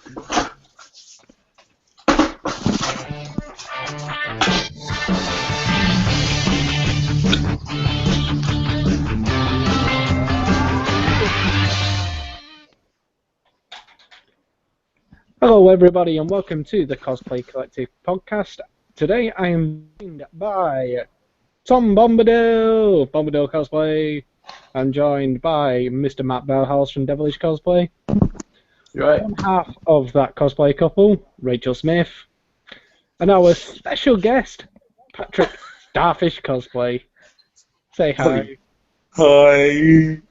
Hello everybody and welcome to the Cosplay Collective podcast. Today I am joined by Tom Bombadil Cosplay. I'm joined by Mr. Matt Bellhouse from Devilish Cosplay. Right. One half of that cosplay couple, Rachel Smith. And our special guest, Patrick Starfish Cosplay. Say hi. Hi.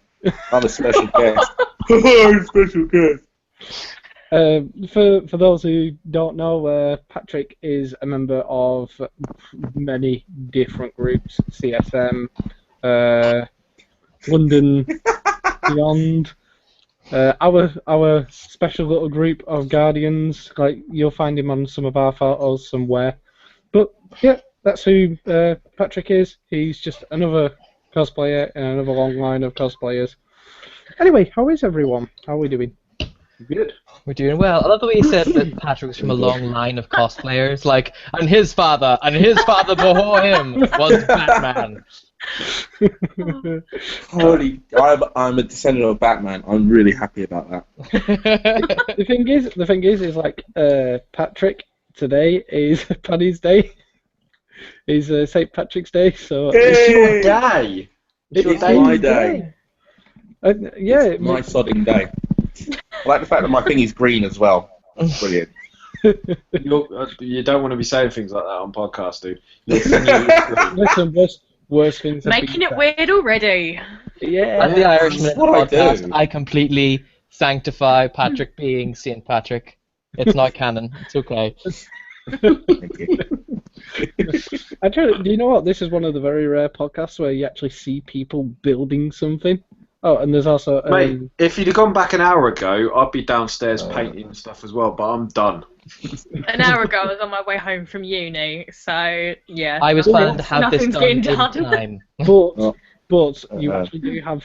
I'm a special guest. Hi, special guest. For those who don't know, Patrick is a member of many different groups, CSM, London Beyond, our special little group of Guardians. Like you'll find him on some of our photos somewhere. But yeah, that's who Patrick is. He's just another cosplayer in another long line of cosplayers. Anyway, how is everyone? How are we doing? Good. We're doing well. I love the way you said that Patrick was from a long line of cosplayers. Like, and his father before him was Batman. Holy, I'm a descendant of Batman. I'm really happy about that. The thing is like Patrick today is Paddy's Day. Is St. Patrick's Day, so It's your day. It's my day. Yeah, It's my sodding day. I like the fact that my thing is green as well. That's brilliant. You don't want to be saying things like that on podcast, dude. Listen, worse things. Making it weird already. Yeah. I'm the Irishman in the What I podcast. do. I completely sanctify Patrick being St. Patrick. It's not canon. It's okay. Thank you. Actually, do you know what? This is one of the very rare podcasts where you actually see people building something. Oh, and there's also... Mate, if you'd have gone back an hour ago, I'd be downstairs painting and stuff as well, but I'm done. An hour ago, I was on my way home from uni, so yeah. I was planning to have this Nothing's done getting in done. time. But you actually do have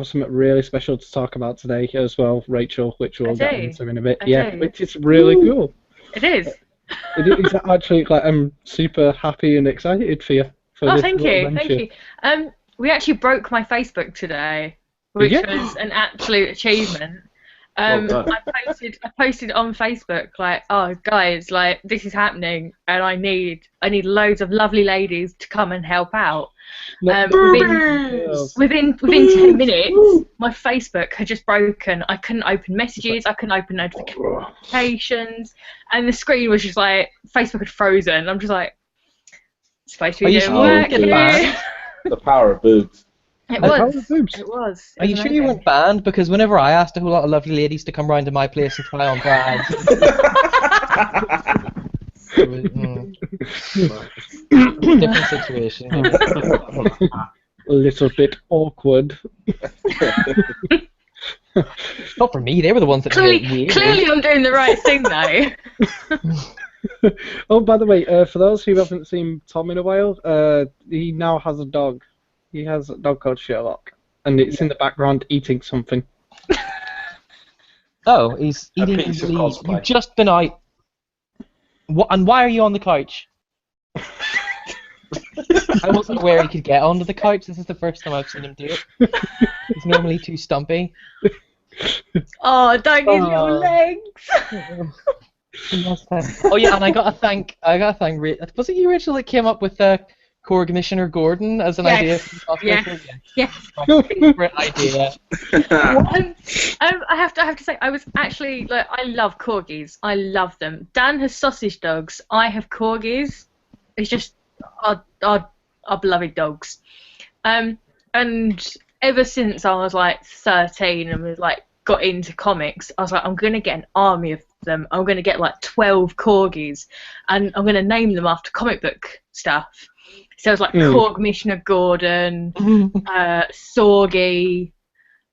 something really special to talk about today as well, Rachel, which we'll get into in a bit. I do. Which is really cool. It is. It is actually like I'm super happy and excited for you. Oh, thank you. We actually broke my Facebook today, which was an absolute achievement. Well done. I posted on Facebook like, oh guys, like this is happening, and I need loads of lovely ladies to come and help out. Within 10 minutes, my Facebook had just broken. I couldn't open messages, I couldn't open notifications, and the screen was just like Facebook had frozen. I'm just like, it's supposed to be doing work here. The power of boobs. It was. Are you sure you weren't banned? Because whenever I asked a whole lot of lovely ladies to come round to my place and try on bags, it was, different situation. A little bit awkward. Not for me. They were the ones that made it weird. Clearly, I'm doing the right thing though. Oh, by the way, for those who haven't seen Tom in a while, he now has a dog. He has a dog called Sherlock, and it's in the background eating something. Oh, he's eating piece his of leaves. cosplay. You've just been out. And why are you on the couch? I wasn't aware he could get onto the couch. This is the first time I've seen him do it. He's normally too stumpy. Oh, don't his little legs. Oh yeah, and I gotta thank. Was it you, Rachel, that came up with Core Commissioner Gordon as an idea? Yes. My favorite idea. I have to say, I was actually like, I love corgis. I love them. Dan has sausage dogs. I have corgis. It's just our beloved dogs. And ever since I was like 13 and was like got into comics, I was like, I'm gonna get an army of them. I'm gonna get like 12 corgis, and I'm gonna name them after comic book stuff. So it was like Core Commissioner Gordon, Sorgy,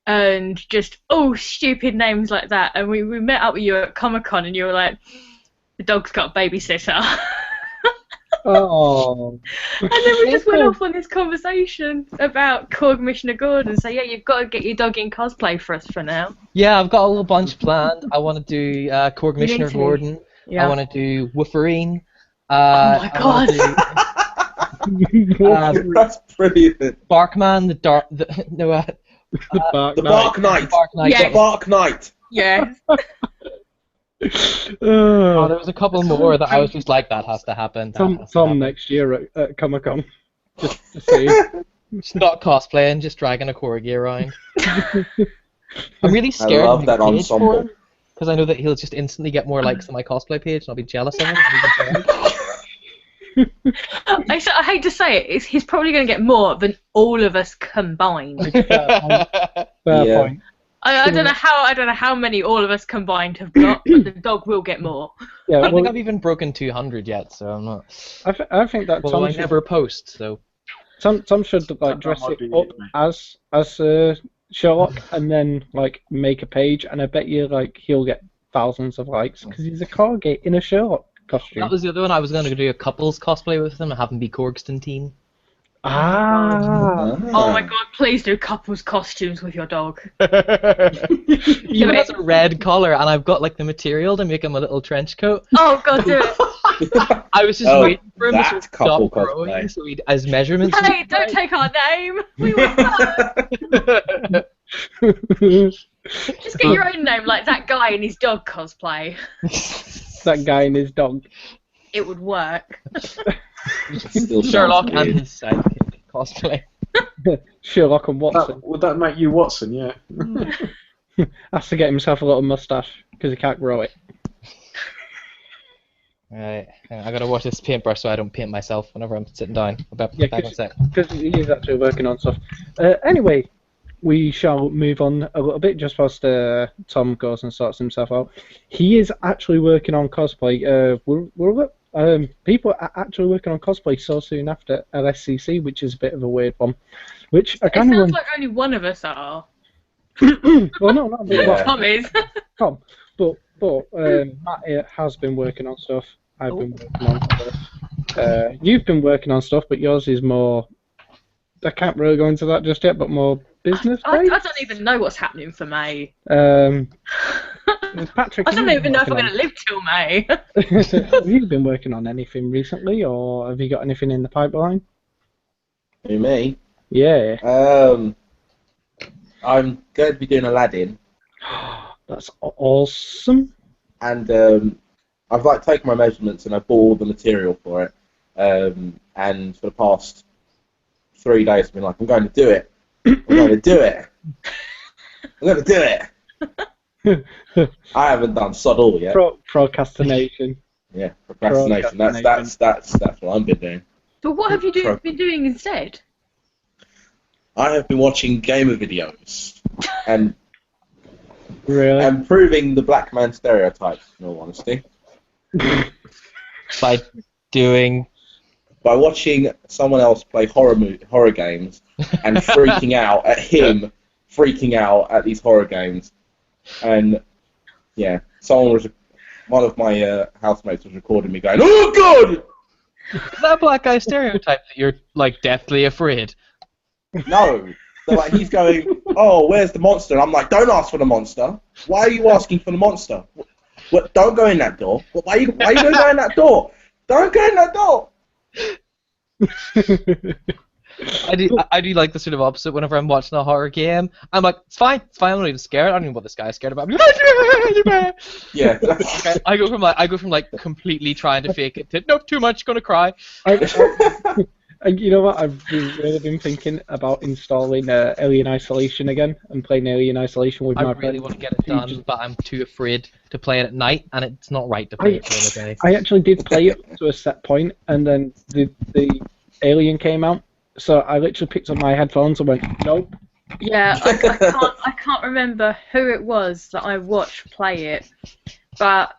and just stupid names like that. And we met up with you at Comic-Con, and you were like, the dog's got a babysitter. Oh. And then we just went off on this conversation about Commissioner Gordon. So yeah, you've got to get your dog in cosplay for us for now. Yeah, I've got a little bunch planned. I want to do Core Commissioner to. Gordon. Yeah. I want to do Wolverine. Oh my I wanna God. do, That's brilliant. Barkman, the The Bark Knight. Bark Knight. Yeah. The Bark Knight. Yeah. Oh, there was a couple more that I was just like, that has to happen. Tom next year at Comic Con. Just to see. Just not cosplaying, just dragging a corgi around. I'm really scared love of that Page ensemble. for him, because I know that he'll just instantly get more likes on my cosplay page, and I'll be jealous of him. I hate to say it, he's probably going to get more than all of us combined. Fair Yeah. point. I don't know how many all of us combined have got, but the dog will get more. Yeah, I don't think well, I've even broken 200 yet, so I'm not. I think that Well, Tom I should, never post, so. Tom should like dress might it be up it, mate. as Sherlock, and then like make a page, and I bet you like he'll get thousands of likes because he's a corgi in a Sherlock costume. That was the other one. I was going to do a couples cosplay with him and have him be Corgston. Ah. Oh my God! Please do couples costumes with your dog. Even has a red collar, and I've got like the material to make him a little trench coat. Oh God, do it! I was just waiting for him to that sort of couple stop growing, cosplay. so he'd, as measurements. Hey, don't take our name. We want that. Just get your own name, like that guy in his dog cosplay. That guy and his dog. It would work. Still Sherlock sounds and weird. his sidekick cosplay. Sherlock and Watson. Would that make you Watson? Yeah. Has to get himself a little mustache because he can't grow it. Right, I gotta watch this paintbrush so I don't paint myself whenever I'm sitting down. I'll be Yeah, back in a sec. because he's actually working on stuff. Anyway, we shall move on a little bit just whilst Tom goes and sorts himself out. He is actually working on cosplay. People are actually working on cosplay so soon after LSCC, which is a bit of a weird one. Which I It kind sounds of like only one of us are. well, no, not Yeah. well, Tom is. Tom, but Matt has been working on stuff. I've been working on stuff. You've been working on stuff, but yours is more. I can't really go into that just yet, but more business. I don't even know what's happening for May. Patrick, I don't even know if I'm going to live till May. Have you been working on anything recently, or have you got anything in the pipeline? Who, me? Yeah. I'm going to be doing Aladdin, That's awesome. and I've like taken my measurements and I bought all the material for it. And for the past 3 days, I've been like, I'm going to do it. I'm going to do it. I'm going to do it. I haven't done sod all yet. Procrastination. Yeah, procrastination. That's what I've been doing. But what have you been doing instead? I have been watching gamer videos and Really? proving the black man stereotype, in all honesty. By doing. By watching someone else play horror games and freaking out at him freaking out at these horror games. And yeah, one of my housemates was recording me going, "Oh God!" Is that black guy stereotype that you're like deathly afraid? No. So like he's going, "Oh, where's the monster?" And I'm like, "Don't ask for the monster. Why are you asking for the monster? What? Don't go in that door. Why are you going to go in that door? Don't go in that door." I do like the sort of opposite whenever I'm watching a horror game. I'm like, it's fine, I'm not even scared. I don't even know what this guy's scared about. Yeah. I go from like completely trying to fake it to nope, too much, gonna cry. You know what? I've really been thinking about installing Alien Isolation again and playing Alien Isolation with I my really friends. want to get it done, but I'm too afraid to play it at night, and it's not right to play it during the day. I actually did play it to a set point, and then the Alien came out, so I literally picked up my headphones and went, nope. Yeah, I can't remember who it was that I watched play it, but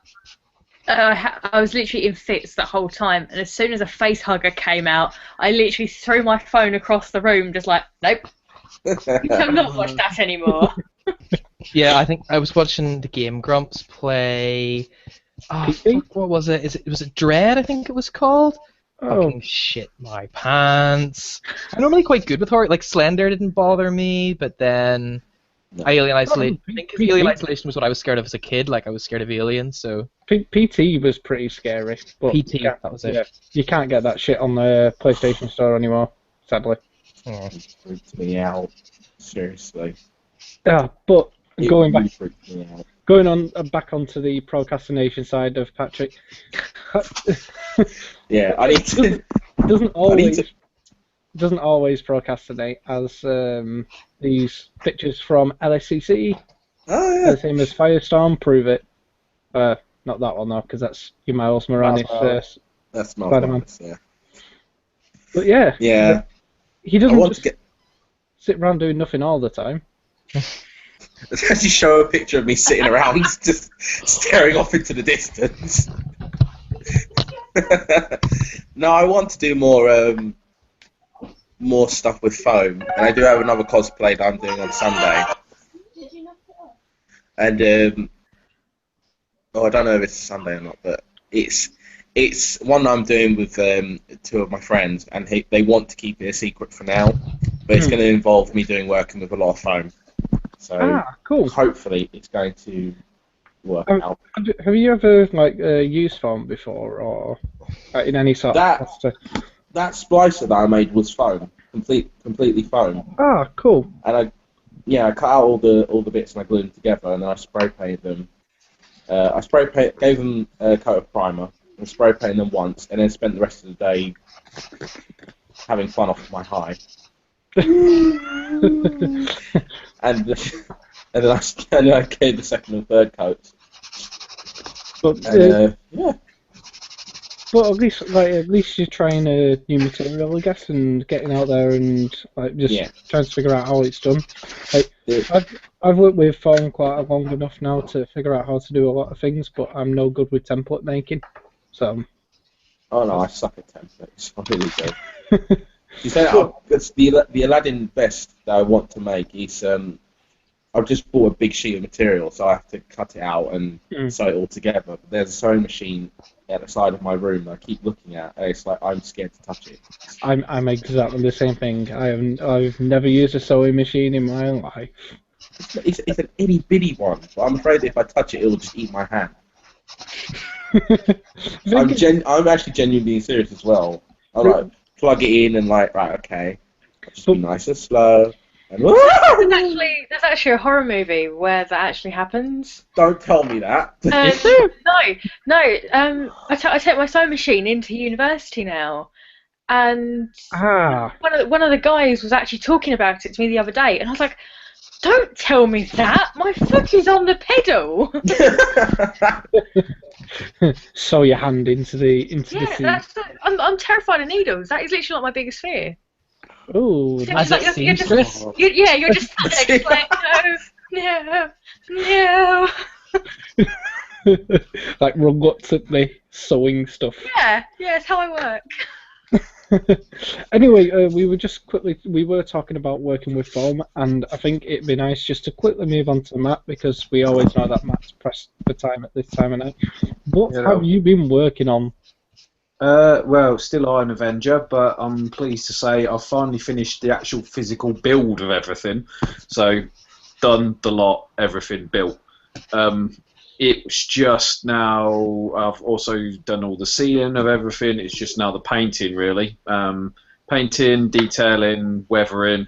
I was literally in fits the whole time, and as soon as a face hugger came out, I literally threw my phone across the room, just like, nope, you cannot watch that anymore. Yeah, I think I was watching the Game Grumps play. Oh, fuck, what was it? Was it Dread? I think it was called. Oh, fucking shit my pants. I'm normally quite good with horror. Like Slender didn't bother me, but then No. Alien Isolation. Oh, I think 'cause PT. Alien Isolation was what I was scared of as a kid. Like I was scared of aliens. So PT was pretty scary. But PT, you can't- that was it. Yeah, you can't get that shit on the PlayStation Store anymore, sadly. Oh. It freaked me out. Seriously. Yeah, but It going really back, freaked me out. going on back onto the procrastination side of Patrick, Yeah, I need to. doesn't I need always to. doesn't always procrastinate, as these pictures from LSCC, Oh yeah. the same as Firestorm, prove it. Not that one though, because that's your Miles Morales. That's Miles Spider-Man. Morales, yeah. But yeah, Yeah. he I doesn't want just to get. sit around doing nothing all the time. As you show a picture of me sitting around, just staring off into the distance. No, I want to do more stuff with foam, and I do have another cosplay that I'm doing on Sunday. And I don't know if it's Sunday or not, but it's one I'm doing with two of my friends, and they want to keep it a secret for now, but it's going to involve me working with a lot of foam. So Cool. hopefully it's going to work out. Have you ever used foam before, or in any sort of capacity? That splicer that I made was foam, completely foam. Cool. And I cut out all the bits and I glued them together, and then I spray painted them. Gave them a coat of primer, and spray painted them once, and then spent the rest of the day having fun off my high. and then I gave the second and third coats. But yeah. But at least you're trying a new material, I guess, and getting out there and trying to figure out how it's done. I've worked with foam quite long enough now to figure out how to do a lot of things, but I'm no good with template making. So. Oh no, I suck at templates. I really do. You said it's the Aladdin vest that I want to make is I've just bought a big sheet of material, so I have to cut it out and sew it all together. But there's a sewing machine at the side of my room that I keep looking at, and it's like I'm scared to touch it. I'm exactly the same thing. I've never used a sewing machine in my life. It's an itty bitty one, but I'm afraid if I touch it, it'll just eat my hand. I'm actually genuinely serious as well. I like plug it in and right, okay, just be nice and slow. And there's actually a horror movie where that actually happens. Don't tell me that. No. I take my sewing machine into university now, and one of the guys was actually talking about it to me the other day, and I was like, "Don't tell me that! My foot is on the pedal." Sew your hand into the seat. I'm terrified of needles. That is literally like my biggest fear. Oh, as it seems, Chris. You're just like, no. Like reluctantly sewing stuff. Yeah, it's how I work. Anyway, we were talking about working with foam, and I think it'd be nice just to quickly move on to Matt, because we always know that Matt's pressed for time at this time of night. What have you been working on? Well, still Iron Avenger, but I'm pleased to say I've finally finished the actual physical build of everything. So, done the lot, everything built. It's just now, I've also done all the sealing of everything. It's just now the painting, really. Painting, detailing, weathering,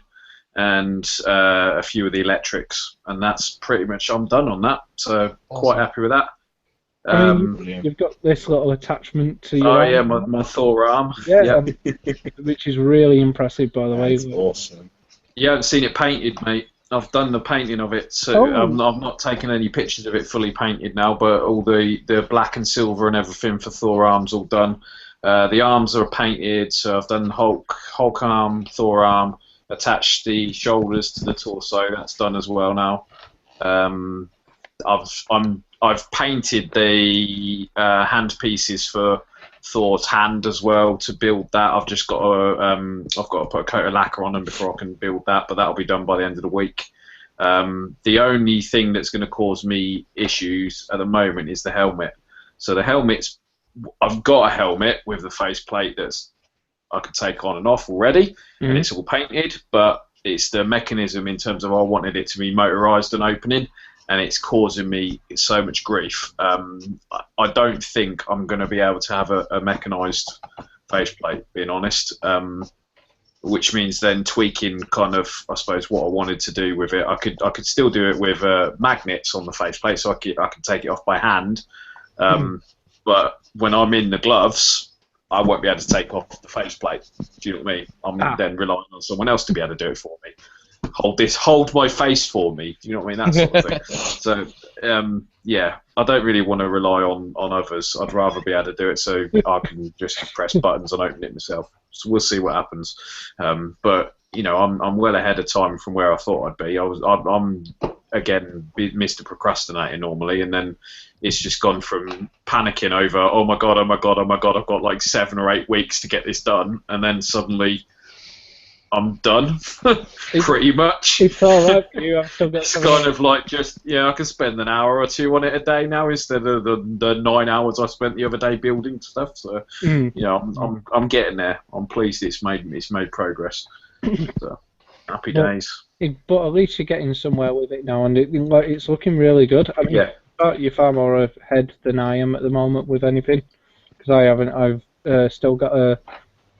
and a few of the electrics. And that's pretty much, I'm done on that. So, quite happy with that. You've got this little attachment to your arm. my Thor arm. Yeah. Which is really impressive, by the way. That's awesome. You haven't seen it painted, mate. I've done the painting of it, so I've not taken any pictures of it fully painted now, but all the black and silver and everything for Thor arms all done. The arms are painted, so I've done Hulk arm, Thor arm, attached the shoulders to the torso. That's done as well now. I've painted the hand pieces for Thor's hand as well to build that. I've just got to put a coat of lacquer on them before I can build that, but that'll be done by the end of the week. The only thing that's going to cause me issues at the moment is the helmet. So the helmet's I've got a helmet with the faceplate that's I could take on and off already, and it's all painted, but it's the mechanism in terms of I wanted it to be motorised and opening, and it's causing me so much grief. I don't think I'm going to be able to have a mechanised faceplate, being honest, which means then tweaking kind of, I suppose, what I wanted to do with it. I could still do it with magnets on the faceplate, so I could take it off by hand, but when I'm in the gloves, I won't be able to take off the faceplate. Do you know what I mean? I'm then relying on someone else to be able to do it for me. Hold my face for me. Do you know what I mean? That sort of thing. So, yeah, I don't really want to rely on others. I'd rather be able to do it so I can just press buttons and open it myself. So we'll see what happens. But you know, I'm well ahead of time from where I thought I'd be. I'm again Mr. Procrastinator normally, and then it's just gone from panicking over oh my god, I've got like 7 or 8 weeks to get this done, and then suddenly I'm done, pretty much. It's all right for you. I've still got it's kind of like just I can spend an hour or 2 on it a day now instead of the 9 hours I spent the other day building stuff. So you know, I'm getting there. I'm pleased it's made progress. So happy days. But at least you're getting somewhere with it now, and it's looking really good. I mean, you're far more ahead than I am at the moment with anything, because I haven't. I've still got to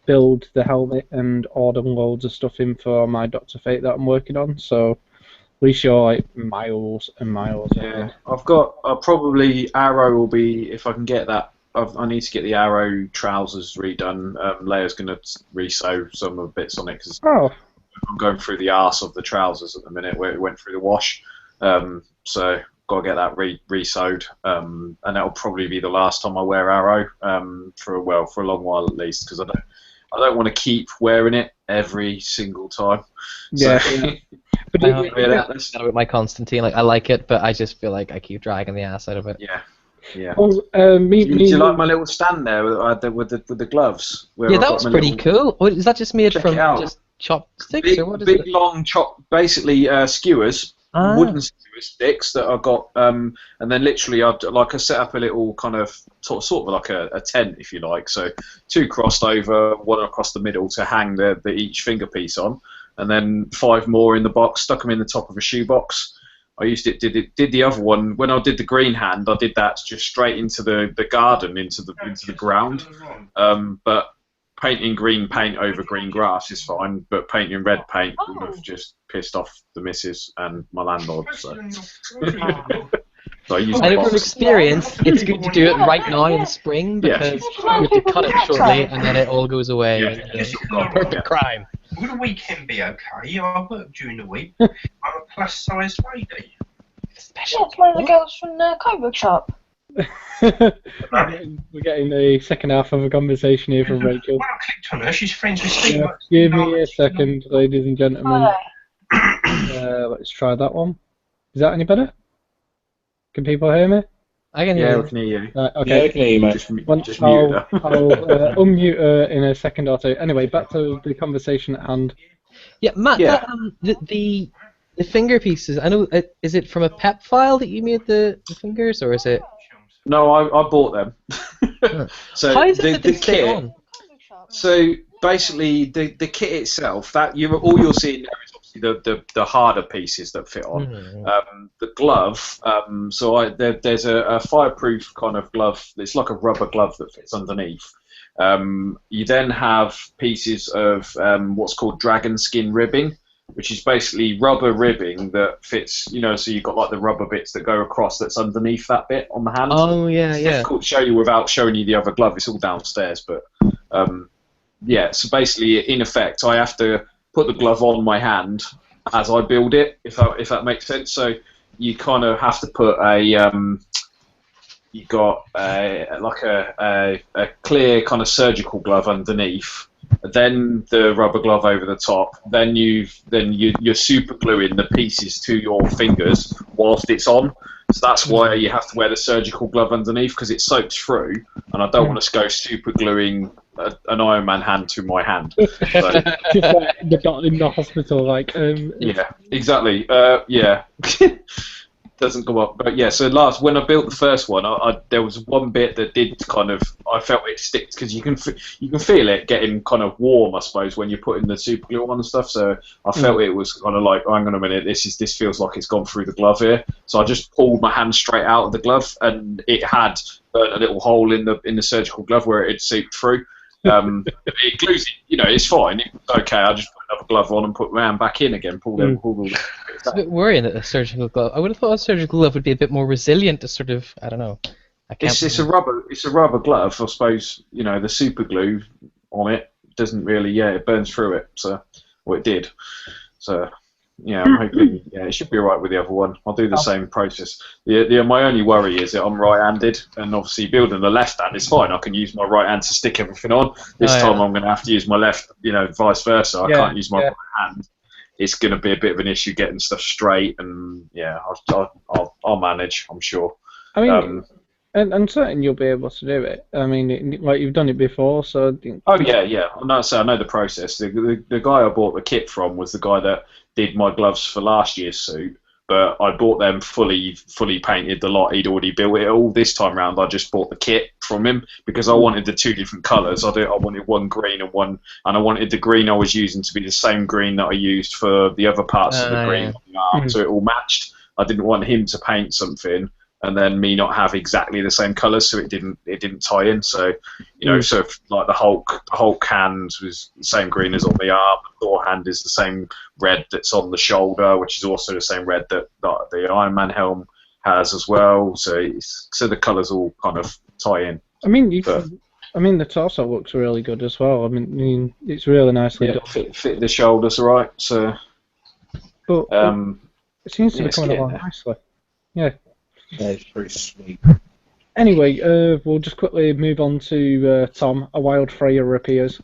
build the helmet and order loads of stuff in for my Dr. Fate that I'm working on. So at least you're like miles and miles ahead. I'll probably Arrow will be if I can get that. I need to get the Arrow trousers redone. Leia's going to re-sew some of the bits on it because I'm going through the arse of the trousers at the minute where it went through the wash. So got to get that re-sewed, and that'll probably be the last time I wear Arrow for a long while at least, because I don't want to keep wearing it every single time. Yeah. That's with my Constantine. Like I like it, but I just feel like I keep dragging the ass out of it. Yeah. Yeah. Well, do you like my little stand there with the gloves? Yeah, that was pretty cool. What, is that just made from just chopsticks, or what is it? Big long basically skewers, wooden skewer sticks that I got, and then literally I set up a little kind of sort of like a tent, if you like. So 2 crossed over, 1 across the middle to hang the each finger piece on, and then 5 more in the box, stuck them in the top of a shoebox. I did the other one when I did the green hand. I did that just straight into the garden, into the ground. But painting green paint over green grass is fine, but painting red paint would have just pissed off the missus and my landlord. So. So I used and from experience, it's good to do it right now in spring because you have to cut it shortly and then it all goes away. Yeah. Perfect crime. Will the weekend be okay? I work during the week. I'm a plus-sized lady. Special. That's one of the girls from the comic book shop. We're getting the second half of a conversation here from Rachel. When I clicked on her, she's friends with Steve. Give me a second, ladies and gentlemen. Let's try that one. Is that any better? Can people hear me? I can hear you. I can hear you. Okay. Yeah, I can hear you, mate. Just mute I'll unmute her in a second or two. Anyway, back to the conversation at hand. Yeah, Matt, that, the finger pieces, I know, is it from a PEP file that you made the fingers, or is it? No, I bought them. So how is it the that stay kit. on? So basically, the kit itself, all you're seeing there is obviously the harder pieces that fit on. The glove. There's a fireproof kind of glove. It's like a rubber glove that fits underneath. You then have pieces of what's called dragon skin ribbing, which is basically rubber ribbing that fits, so you've got like the rubber bits that go across that's underneath that bit on the hand. Oh, yeah, It's difficult to show you without showing you the other glove. It's all downstairs, but so basically, in effect, I have to put the glove on my hand as I build it, if that makes sense. So you kind of have to put you got a clear kind of surgical glove underneath, then the rubber glove over the top, then you're super gluing the pieces to your fingers whilst it's on. So that's why you have to wear the surgical glove underneath, because it soaks through, and I don't want to go super gluing an Iron Man hand to my hand. So, Just like the doctor in the hospital, like. yeah, exactly. doesn't go up. But yeah, so when I built the first one, there was one bit that did kind of, I felt it sticks because you can feel it getting kind of warm, I suppose, when you're putting the super glue on and stuff. So I felt it was kind of like, oh, hang on a minute, this feels like it's gone through the glove here. So I just pulled my hand straight out of the glove, and it had burnt a little hole in the surgical glove where it had seeped through. It glues it, it's fine. It was okay. I just put another glove on and put my hand back in again. Pulled all It's a bit worrying that a surgical glove. I would have thought a surgical glove would be a bit more resilient to sort of, I don't know. It's a rubber glove, I suppose. The super glue on it doesn't really, it burns through it. It did. So yeah, I'm hoping it should be alright with the other one. I'll do the same process. My only worry is that I'm right-handed, and obviously building the left hand is fine. I can use my right hand to stick everything on. This time I'm going to have to use my left, vice versa. I can't use my right hand. It's going to be a bit of an issue getting stuff straight, and I'll manage, I'm sure. I mean, and certain you'll be able to do it. I mean, like you've done it before, so. Oh yeah. I know the process. The guy I bought the kit from was the guy that did my gloves for last year's suit, but I bought them fully painted. The lot he'd already built it all. This time round, I just bought the kit from him because I wanted the two different colours. I wanted one green and I wanted the green I was using to be the same green that I used for the other parts of the green on the arm, so it all matched. I didn't want him to paint something and then me not have exactly the same colours, so it didn't tie in. So so if, like the Hulk hand was the same green as on the arm. The Thor hand is the same red that's on the shoulder, which is also the same red that the Iron Man helm has as well. So the colours all kind of tie in. I mean, the torso looks really good as well. I mean it's really nicely done. Fit the shoulders right. So, but it seems to be coming along nicely. Yeah. That's pretty sweet. Anyway, we'll just quickly move on to Tom. A wild Freya appears.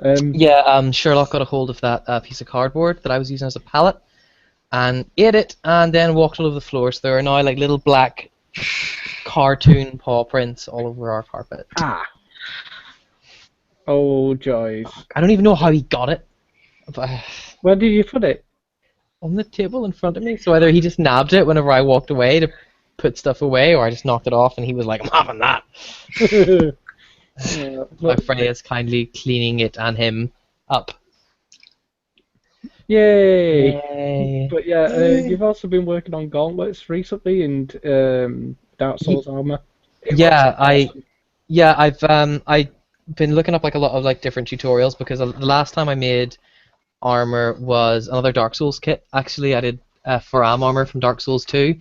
Sherlock got a hold of that piece of cardboard that I was using as a palette and ate it and then walked all over the floor. So there are now like little black cartoon paw prints all over our carpet. Oh, joys. I don't even know how he got it. Where did you put it? On the table in front of me. So either he just nabbed it whenever I walked away to put stuff away, or I just knocked it off and he was like, I'm having that. My Freya's kindly cleaning it and him up. Yay! But you've also been working on gauntlets recently and Dark Souls armor. I've been looking up like a lot of like different tutorials because the last time I made armor was another Dark Souls kit. Actually, I did Faram armor from Dark Souls 2,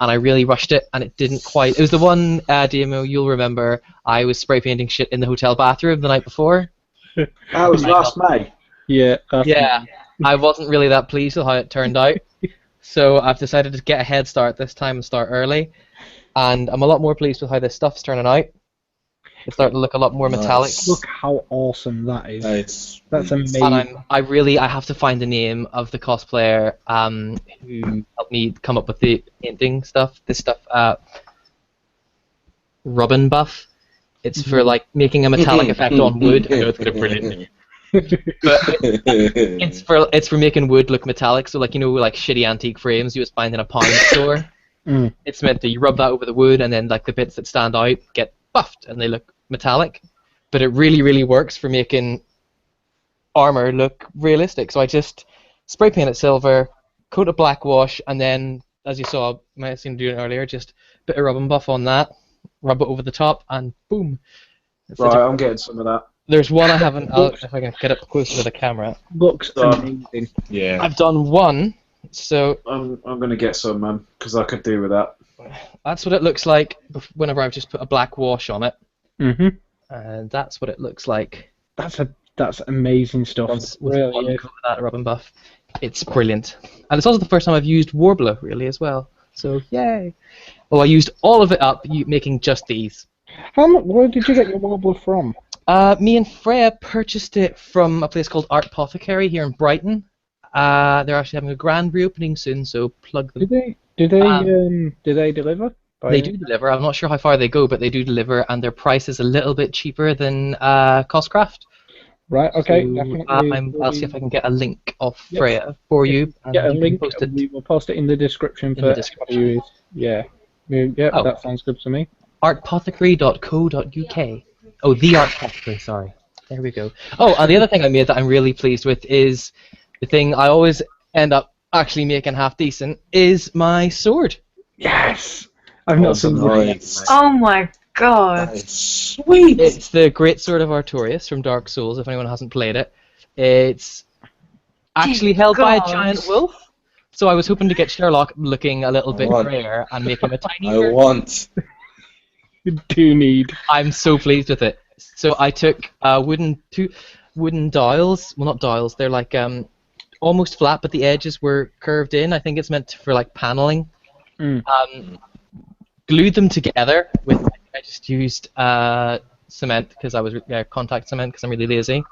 and I really rushed it, and it didn't quite. It was the one demo you'll remember. I was spray painting shit in the hotel bathroom the night before. That was last May. Yeah. I wasn't really that pleased with how it turned out, so I've decided to get a head start this time and start early, and I'm a lot more pleased with how this stuff's turning out. It's starting to look a lot more metallic. Look how awesome that is. That's amazing. And I have to find the name of the cosplayer who helped me come up with the painting stuff. This stuff, Rubbin Buff. It's for like making a metallic effect on wood. I know it's got a brilliant name. But it's for making wood look metallic. So like like shitty antique frames you would find in a pawn store. It's meant that you rub that over the wood and then like the bits that stand out get buffed and they look metallic, but it really, really works for making armor look realistic. So I just spray paint it silver, coat it black wash, and then, as you saw, I might have seen doing earlier, just a bit of rub and buff on that, rub it over the top, and boom. Right, I'm getting some of that. There's one I haven't. If I can get up closer to the camera. Looks amazing. Yeah. I've done one, so I'm gonna get some, man, because I could do with that. That's what it looks like whenever I've just put a black wash on it. And that's what it looks like. That's amazing stuff. Really, that rub and buff. It's brilliant, and it's also the first time I've used Warbler really as well. So yay! Well, I used all of it up making just these. Where did you get your Warbler from? Me and Freya purchased it from a place called Art Apothecary here in Brighton. They're actually having a grand reopening soon, so plug them. Do they deliver? They do deliver. I'm not sure how far they go, but they do deliver, and their price is a little bit cheaper than Costcraft. Right. Okay. So, Definitely. I'll see if I can get a link of Yep. Freya for you. And Get a you can link. post it. We will post it in the description In for the anybody description. who is. Yeah. Yeah. Oh. That sounds good to me. artpothecary.co.uk. Oh, the Art Pothecary, sorry. There we go. Oh, and the other thing I made that I'm really pleased with is the thing I always end up actually making half decent is my sword. Yes. I've not seen nice. Oh my god. That is sweet. It's the Great Sword of Artorias from Dark Souls, if anyone hasn't played it. It's actually held by a God. giant wolf. So I was hoping to get Sherlock looking a little bit What? grayer and make him a tiny I version. want. You do need. I'm so pleased with it. So I took two wooden dials. Well, not dials. They're like almost flat, but the edges were curved in. I think it's meant for like paneling. Glued them together with. I just used cement because I was contact cement because I'm really lazy.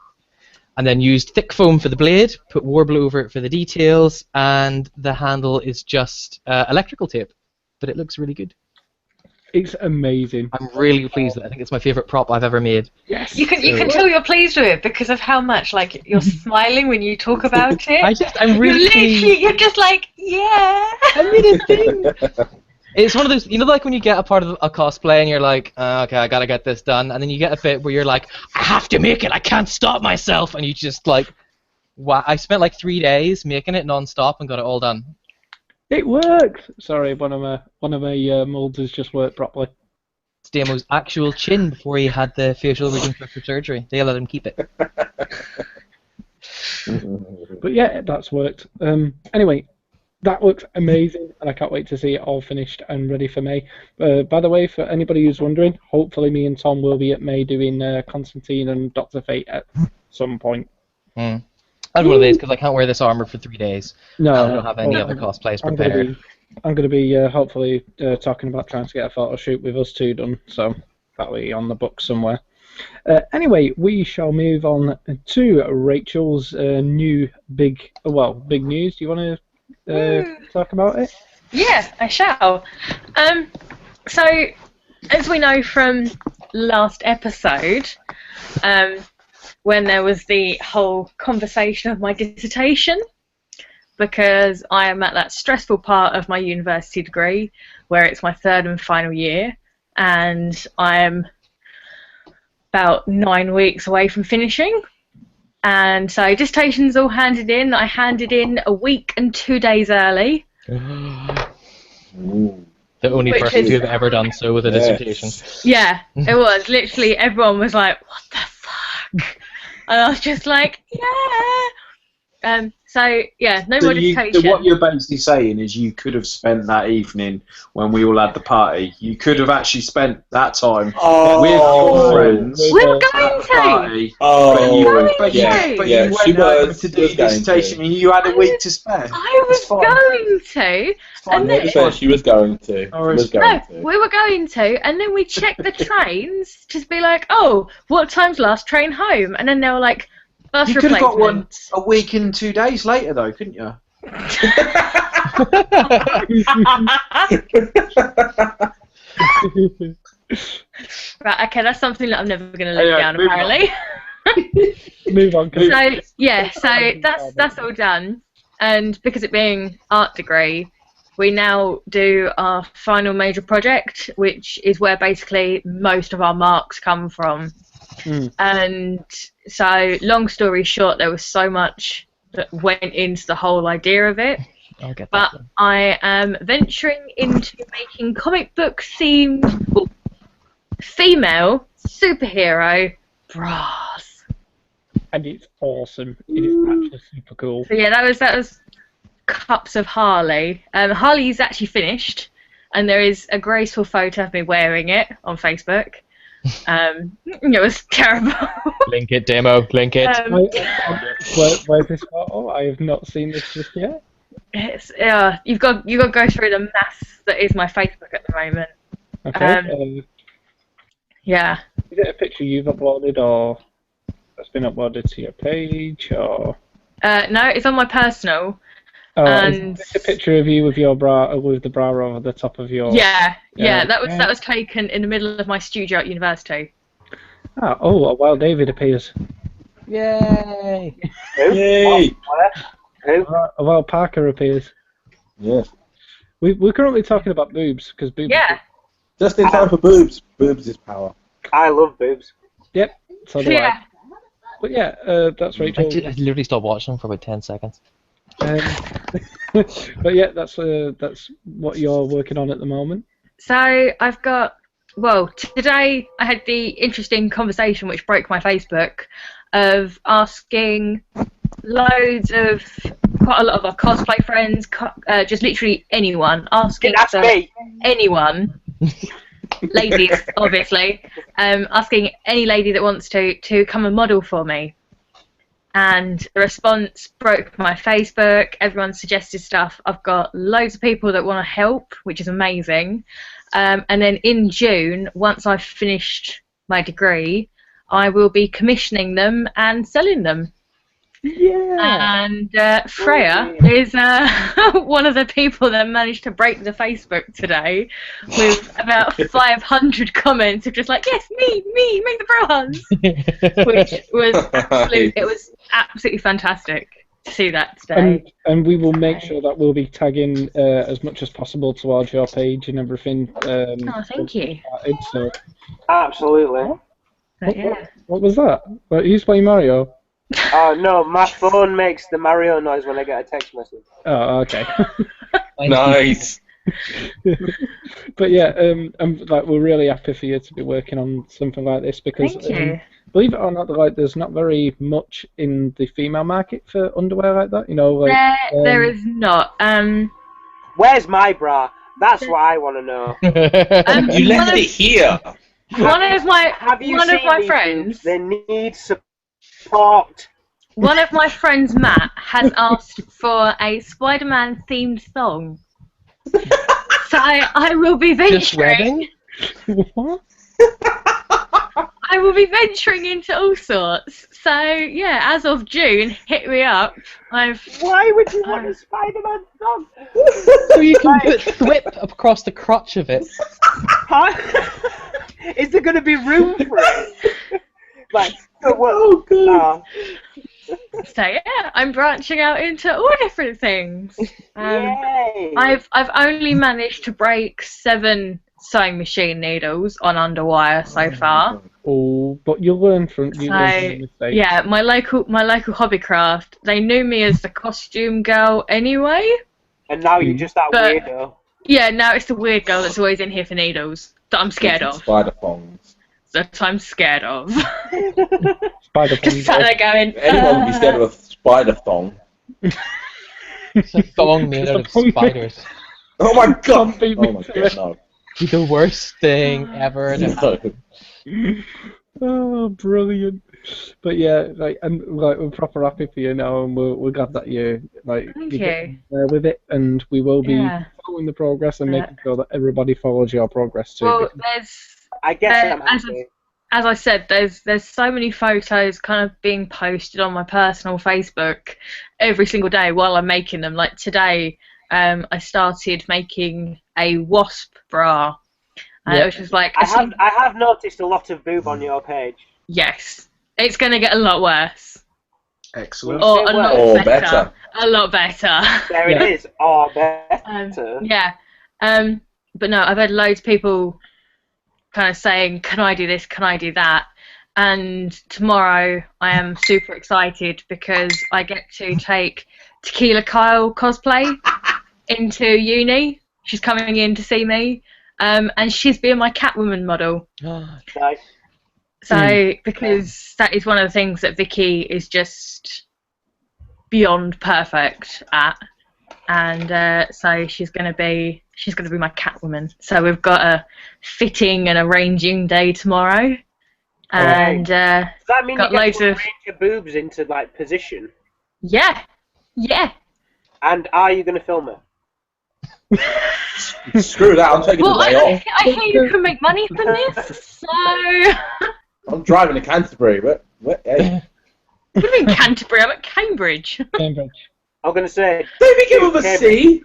And then used thick foam for the blade. Put warble over it for the details, and the handle is just electrical tape. But it looks really good. It's amazing. I'm really pleased with it. I think it's my favorite prop I've ever made. Yes. You can tell you're pleased with it because of how much like you're smiling when you talk about it. I'm really pleased. You're just like, yeah. I made a thing. It's one of those, like when you get a part of a cosplay and you're like, okay, I gotta get this done, and then you get a bit where you're like, I have to make it, I can't stop myself, and you just like, wow. I spent like 3 days making it non-stop and got it all done. It worked. Sorry, one of my molds has just worked properly. It's Damos' actual chin before he had the facial reconstructive surgery. They let him keep it. But yeah, that's worked. Anyway, that looks amazing, and I can't wait to see it all finished and ready for May. By the way, for anybody who's wondering, hopefully me and Tom will be at May doing Constantine and Dr. Fate at some point. I have one of these because I can't wear this armor for 3 days. No, I don't have any other cosplays prepared. I'm going to be hopefully talking about trying to get a photo shoot with us two done, so that'll be on the book somewhere. Anyway, we shall move on to Rachel's new big news. Do you want to talk about it? Yeah, I shall. So, as we know from last episode, when there was the whole conversation of my dissertation, because I am at that stressful part of my university degree where it's my third and final year, and I am about 9 weeks away from finishing. And so dissertation's all handed in. I handed in a week and 2 days early. The only Which person is- to have ever done so with a dissertation. Yeah, it was. Literally everyone was like, what the fuck? And I was just like, yeah. So, yeah, no more dissertation. What you're basically saying is you could have spent that evening when we all had the party. You could have actually spent that time with your friends. We were at going the to. party. Oh, But you went she home was to do your going dissertation to. and you had a week to spare. I was It's fine. going to. It's fine. And Not to say she was going to. She was going No, to. we were going to, and then we checked the trains to be like, oh, what time's last train home? And then they were like, bus You could have got one replacement. a week and 2 days later, though, couldn't you? Right, okay, that's something that I'm never going to live Yeah, down, move on. apparently. Move on. So yeah, so that's all done, and because it being art degree, we now do our final major project, which is where basically most of our marks come from. And so, long story short, there was so much that went into the whole idea of it. I'll get But that one. I am venturing into making comic book themed female superhero bras. And it's awesome. It is actually super cool. So yeah, that was cups of Harley. Harley's actually finished, and there is a graceful photo of me wearing it on Facebook. It was terrible. Link it, Demo. Link it. Where's this photo? I have not seen this just yet. It's you've got to go through the mess that is my Facebook at the moment. Okay. Yeah. Is it a picture you've uploaded or that's been uploaded to your page or? No, it's on my personal. Oh, And is it a picture of you with your bra with the bra over the top of your? yeah, Yeah, that was taken in the middle of my studio at university. Oh, while David appears. Yay! Who? Yay! What? Who? Well, Parker appears. Yes. We're currently talking about boobs because boobs. Yeah. Just in time for boobs. Boobs is power. I love boobs. Yep. So do I. Yeah. But yeah, that's I Rachel. literally stopped watching for about 10 seconds. Um, but yeah, that's what you're working on at the moment. So I've got. Well, today I had the interesting conversation which broke my Facebook of asking loads of quite a lot of our cosplay friends, just literally anyone, asking That's me. anyone, ladies obviously, asking any lady that wants to come and model for me. And the response broke my Facebook. Everyone suggested stuff. I've got loads of people that want to help, which is amazing. And then in June, once I've finished my degree, I will be commissioning them and selling them. Yeah. And Freya is one of the people that managed to break the Facebook today with about 500 comments of just like, yes, me, make the bronze, which was absolutely fantastic to see that today. And we will make sure that we'll be tagging as much as possible towards your page and everything. Oh, thank you. So, Absolutely. But, yeah. what was that? Who's playing Mario? Oh no, my phone makes the Mario noise when I get a text message. Oh, okay. Nice. But yeah, we're really happy for you to be working on something like this because, Thank you. believe it or not, there's not very much in the female market for underwear like that. You know, like There is not. Where's my bra? That's what I want to know. You left it here. One of my Have you seen these friends. boobs? They need support. One of my friends, Matt, has asked for a Spider-Man themed song. So I will be Just venturing. webbing? what? I will be venturing into all sorts. So yeah, as of June, hit me up. Why would you want a Spider-Man song? So you can put thwip across the crotch of it. Huh? Is there going to be room for it? Like, Oh, good. So yeah, I'm branching out into all different things. Yay! I've only managed to break 7 sewing machine needles on underwire so far. Oh, but you learn from mistakes. Yeah, my local hobbycraft, they knew me as the costume girl anyway. And now you're just that But- weirdo. Yeah, now it's the weird girl that's always in here for needles that I'm scared of. Spider thongs. That I'm scared of. Spider Just sat there going. Anyone would be scared of a spider thong. It's a thong made out of spiders. Oh my god! Don't beat me Oh my to god, it. no. The worst thing ever to happen. No. Oh, brilliant! But yeah, we're proper happy for you now, and we're glad that you're Thank you're you. getting there with it, and we will be Yeah. following the progress and making sure that everybody follows your progress too. Well, there's. I guess I'm as happy. as I said, there's so many photos kind of being posted on my personal Facebook every single day while I'm making them. Like today, I started making a wasp bra, which was like I have noticed a lot of boob on your page. yes, it's gonna get a lot worse Excellent. or a lot Or better. better. A lot better. There Yeah. it is. Oh, better. Yeah. But no, I've had loads of people kind of saying, can I do this, can I do that? And tomorrow I am super excited because I get to take Tequila Kyle cosplay into uni. She's coming in to see me. And she's being my Catwoman model. Nice. So, because that is one of the things that Vicky is just beyond perfect at. And so she's gonna be my Catwoman. So we've got a fitting and arranging day tomorrow, and Does that mean got you get loads to of arrange your boobs into like position? yeah. And are you going to film it? Screw that, I'm taking Well, the day off. I hear you can make money from this. So I'm driving to Canterbury, but hey. what do you mean Canterbury? I'm at Cambridge. Cambridge. I'm going to say. Don't begin with a C.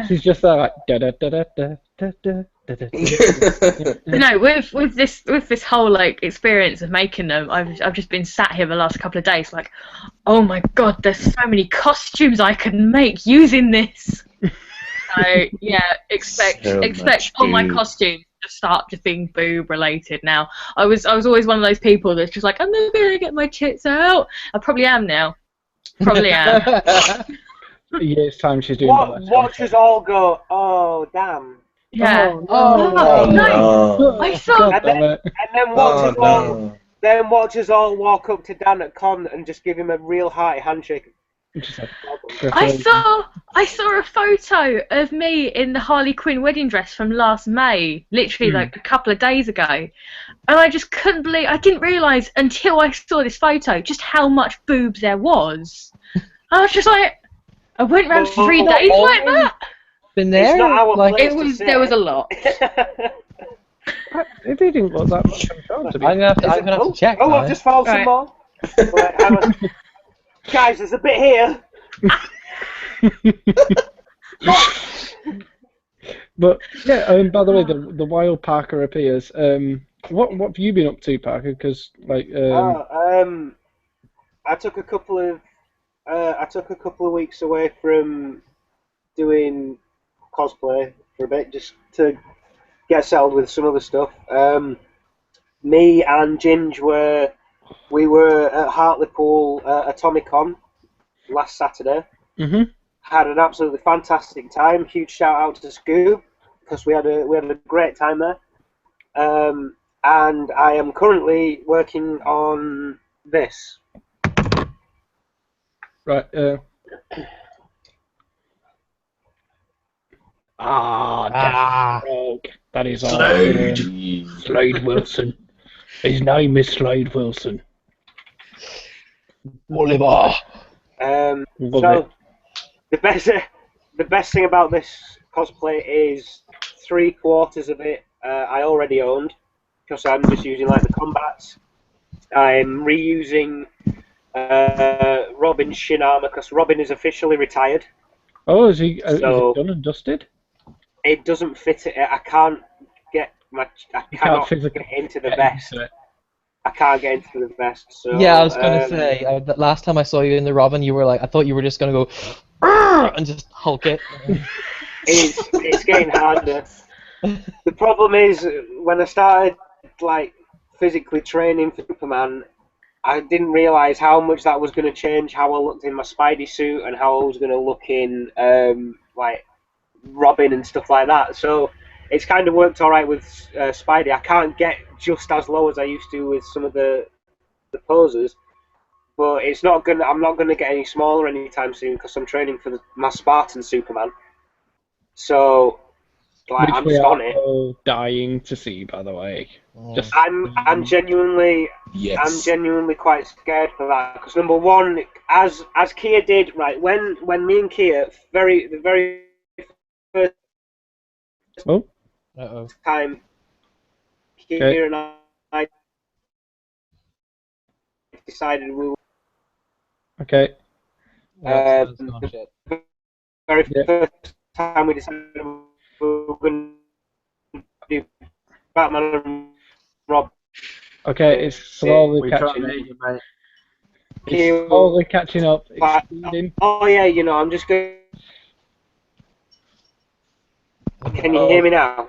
She's just there like da da da da da da da No, with this whole like experience of making them, I've just been sat here the last couple of days like, oh my god, there's so many costumes I can make using this. So yeah, expect all my costumes to start just being boob related now. I was always one of those people that's just like, I'm never gonna get my tits out. I probably am now. Probably am. A year's time she's doing Watch us all go, oh damn. Yeah. Oh, no. I saw. God damn it. And then watch us all walk up to Dan at con and just give him a real hearty handshake. I saw a photo of me in the Harley Quinn wedding dress from last May, literally like a couple of days ago, and I just couldn't believe. I didn't realise until I saw this photo just how much boobs there was. I was just like, I went round for 3 days like that. Been there? It's not our Like, place It to was say. there was a lot. It didn't look that much, I'm sure, to be I'm gonna have to check. Oh, now, I've just found some Right. more. Wait, hang on. Guys, there's a bit here. But yeah, by the way, the while Parker appears, what have you been up to, Parker? Because like, I took a couple of weeks away from doing cosplay for a bit, just to get settled with some other stuff. Me and Ginge were at Hartlepool Atomicon last Saturday. Had an absolutely fantastic time. Huge shout out to Scoob because we had a great time there. And I am currently working on this. right, that is Slade Wilson. His name is Slade Wilson. Oliver. Love So the best thing about this cosplay is 3/4 of it I already owned because I'm just using like the combats. I'm reusing Robin's shin armor because Robin is officially retired. Oh, is he So- done and dusted? It doesn't fit it. I can't get my. I cannot physically get into the vest. I can't get into the vest. So Yeah, I was gonna say. The last time I saw you in the Robin, you were like, I thought you were just gonna go and just Hulk it. it's getting harder. The problem is when I started like physically training for Superman, I didn't realise how much that was going to change how I looked in my Spidey suit and how I was going to look in like Robin and stuff like that. So it's kind of worked all right with Spidey. I can't get just as low as I used to with some of the poses, but it's not gonna. I'm not gonna get any smaller anytime soon because I'm training for my Spartan Superman. So like, Which I'm we just are on it. all dying to see, by the way. Just I'm genuinely quite scared for that because number one, as Kia did right when me and Kia the very first time Kia and I decided we were okay. the very first time we decided we were going to do Batman and Robin. Okay, it's slowly We catching can't up. hear you, mate. It's slowly catching up. It's speeding. Oh yeah, I'm just going. Can you hear me now?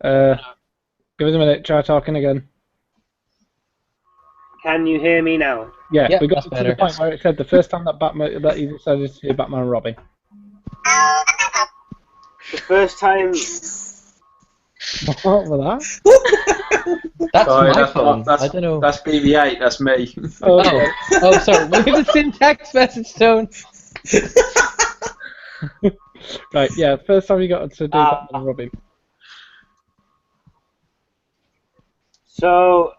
Give us a minute. Try talking again. Can you hear me now? Yeah, Yep, we got that's to better. the point where it said the first time that you decided to do Batman and Robin. The first time. What was that? That's Sorry, my that's phone. not, I don't know. That's BB-8. That's me. Oh, sorry. We have the same text message tone. Right, yeah, first time you got to do Batman and Robin. So,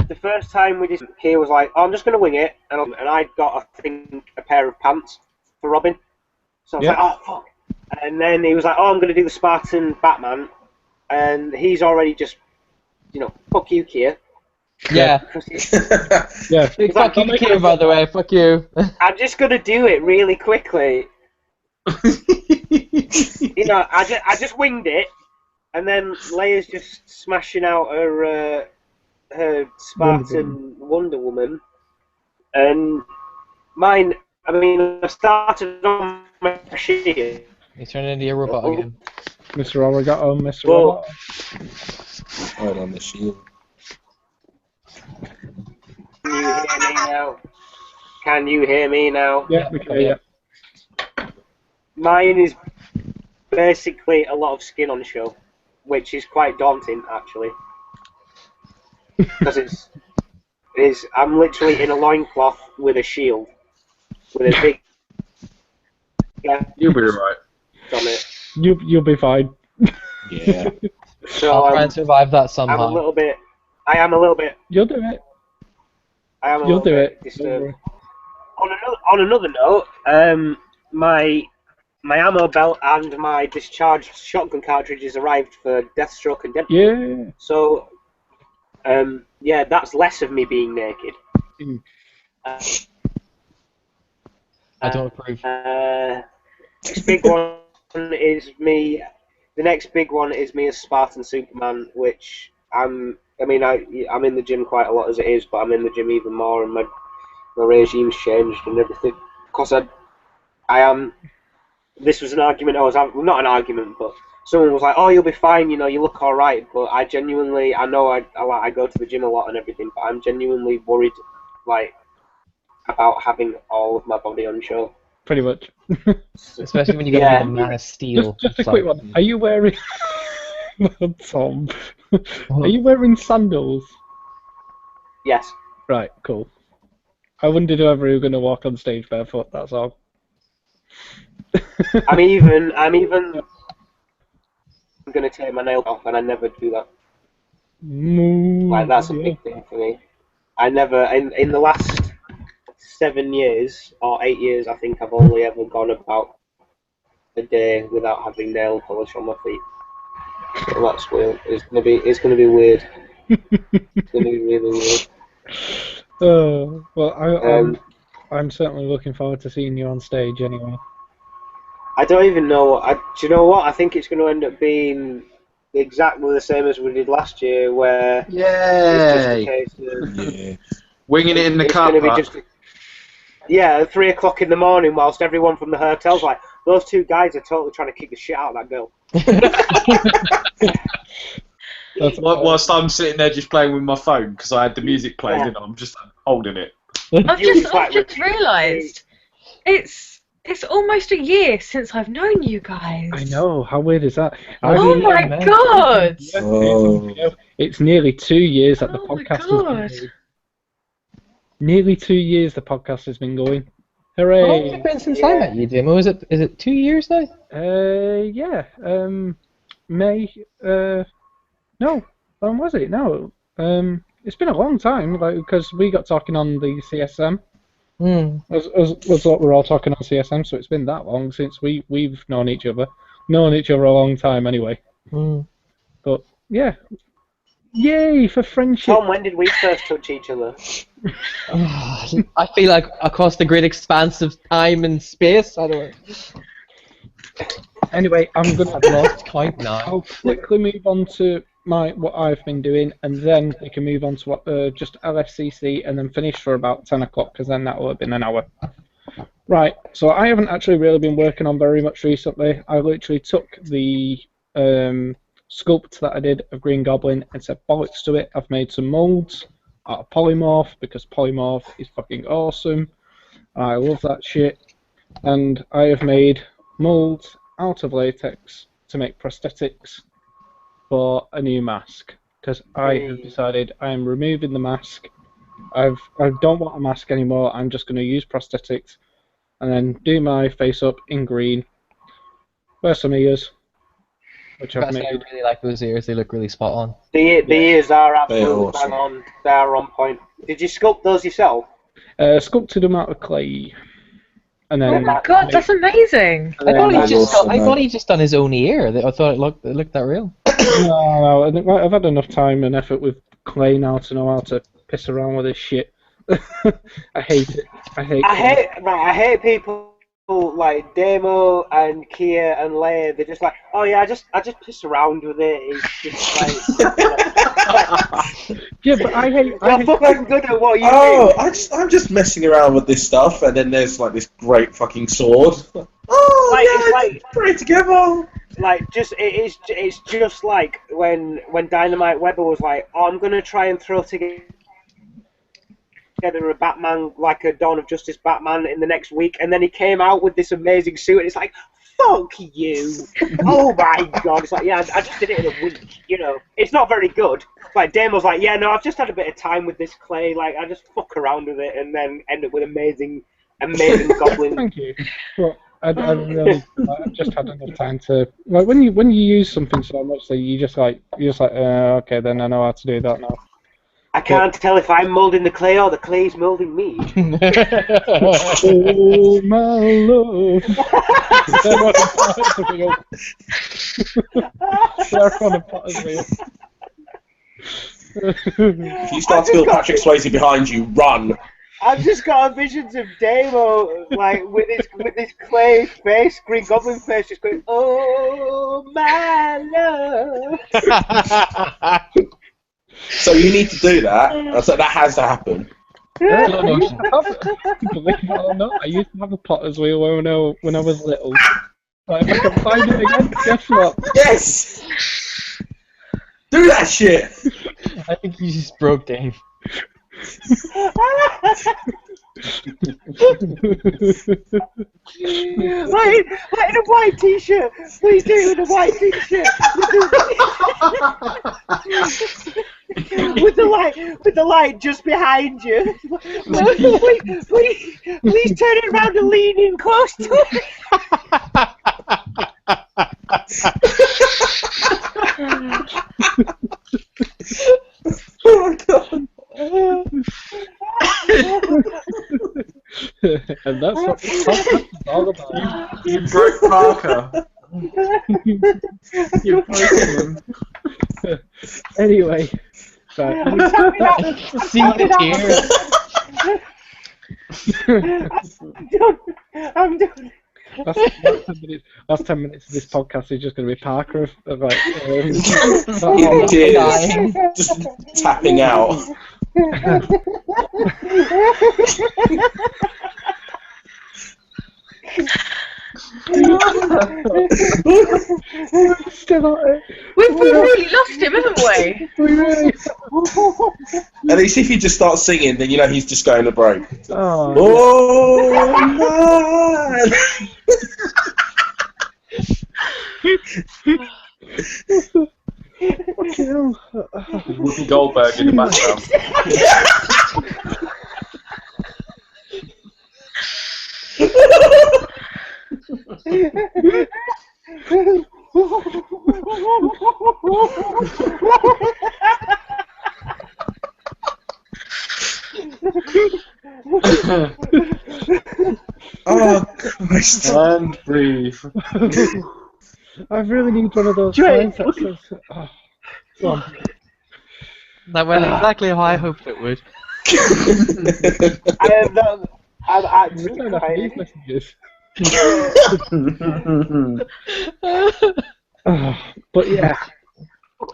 the first time we did, he was like, oh, I'm just going to wing it, and I got, I think, a pair of pants for Robin. So I was like, oh, fuck. And then he was like, oh, I'm going to do the Spartan Batman, and he's already just, fuck you, Kia. Yeah. Yeah. Big fuck you, Kia, by the way. Fuck you. I'm just going to do it really quickly. I just winged it, and then Leia's just smashing out her Spartan Wonder Woman, and mine. I mean, I started on my shield. He's turning into a robot again. Mr. Origato, Mr. Well, Roboto. Right on the shield. Can you hear me now? Can you hear me now? Yeah, we can hear you. Mine is basically a lot of skin on show, which is quite daunting actually, because I'm literally in a loincloth with a shield, with a big You'll be right. on it. You'll be fine. Yeah. So I'll try and survive that I'm somehow. a little bit. I am a little bit. You'll do it. I am a You'll little do bit it. disturbed. On another note, my ammo belt and my discharged shotgun cartridges arrived for Deathstroke and Deadpool. Yeah. So, yeah, that's less of me being naked. Mm. I don't approve. Next big one is me. The next big one is me as Spartan Superman, which I'm in the gym quite a lot as it is, but I'm in the gym even more, and my regime's changed and everything. Because I am. This was an argument I was having. Well, not an argument, but someone was like, "Oh, you'll be fine. You know, you look all right." But I genuinely, I know I go to the gym a lot and everything, but I'm genuinely worried, like, about having all of my body on show. Pretty much. Especially when you get a Man of Steel. Just a It's quick like, one. Are you wearing... Tom. Are you wearing sandals? Yes. Right, cool. I wondered whether you were going to walk on stage barefoot, that's all. I'm even going to take my nails off, and I never do that. Like, that's a big thing for me. I never, in the last 7 years, or 8 years, I think I've only ever gone about a day without having nail polish on my feet. So that's weird. It's gonna be weird. It's gonna be really weird. Well, I'm certainly looking forward to seeing you on stage anyway. I don't even know. Do you know what? I think it's going to end up being exactly the same as we did last year, where it's just a case of winging it in the car park. Yeah, at 3 o'clock in the morning, whilst everyone from the hotel's like, those two guys are totally trying to kick the shit out of that girl. Whilst I'm sitting there just playing with my phone because I had the music playing and I'm just holding it. I've just realised it's almost a year since I've known you guys. I know, how weird is that? Oh my god! It's nearly 2 years that the podcast has been going. Nearly 2 years the podcast has been going. Hooray! How long has it been since I met you, Damo? Is it 2 years now? Yeah. May. No. When was it? No. It's been a long time, like, because we got talking on the CSM. Was what we're all talking on CSM, so it's been that long since we've known each other. Known each other a long time anyway. But yeah. Yay for friendship. Tom, when did we first touch each other? I feel like across the great expanse of time and space. I don't know. Anyway, I'm gonna lost count now. I'll quickly move on to what I've been doing, and then we can move on to what just LFCC, and then finish for about 10 o'clock, because then that will have been an hour. Right. So I haven't actually really been working on very much recently. I literally took the sculpt that I did of Green Goblin and said bollocks to it. I've made some molds out of polymorph because polymorph is fucking awesome. I love that shit. And I have made molds out of latex to make prosthetics for a new mask because I have decided I am removing the mask. I don't want a mask anymore. I'm just going to use prosthetics and then do my face up in green. Wear some ears. Which I've made. I really like those ears. They look really spot on. The ears are absolutely awesome. bang on. They are on point. Did you sculpt those yourself? Sculpted them out of clay. And then Oh my god, that's amazing! I thought he awesome, just done his own ear. I thought it looked that real. No, I've had enough time and effort with clay now to know how to piss around with this shit. I hate it. I hate people like Damo and Kia and Leia, they're just like, oh yeah, I just piss around with it. It's just like, Yeah, but I hate. you're fucking good at what you Oh, do. I'm just messing around with this stuff, and then there's like this great fucking sword. Oh, Like, yeah, it's like- put it together. Like, it's just like when Dynamite Webber was like, oh, I'm gonna try and throw together a Batman, like a Dawn of Justice Batman in the next week, and then he came out with this amazing suit, and it's like, fuck you. Oh my god. It's like, yeah, I just did it in a week, you know. It's not very good. Like, Damo's like, yeah, no, I've just had a bit of time with this clay, like, I just fuck around with it and then end up with amazing goblin. Thank you. But I really, I've just had enough time to like when you use something so much that you're just like okay, then I know how to do that now. I can't tell if I'm moulding the clay or the clay's moulding me. Oh my love. They're on a potter's wheel. If you start to feel Patrick Swayze behind you, run. I've just got visions of Damo, like, with his clay face, Green Goblin face, just going, oh my love. So you need to do that. So that has to happen. Yeah, believe it or not, I used to have a potter's wheel when I was little. But if I can find it again, guess what? Yes! Do that shit! I think you just broke Dave. Like in a white t-shirt. Please do it in a white t-shirt. With the light just behind you. Please turn it around and lean in close to it. Oh my god. And that's what the podcast is all about. You broke Parker. You broke him. Anyway, right. See the tears. I'm done. Last 10 minutes of this podcast is just going to be Parker like In tears. Just tapping out. Still on it. We've really lost him, haven't we? We really. At least if you just start singing, then you know he's just going to break. Oh, Oh, man. fucking hell. Whoopi Goldberg in the background. Oh, Christ. And breathe. I really need one of those Jay, signs that says. Oh, go on. That went exactly how I hoped it would. I'm actually Return off these crying. messages. But yeah.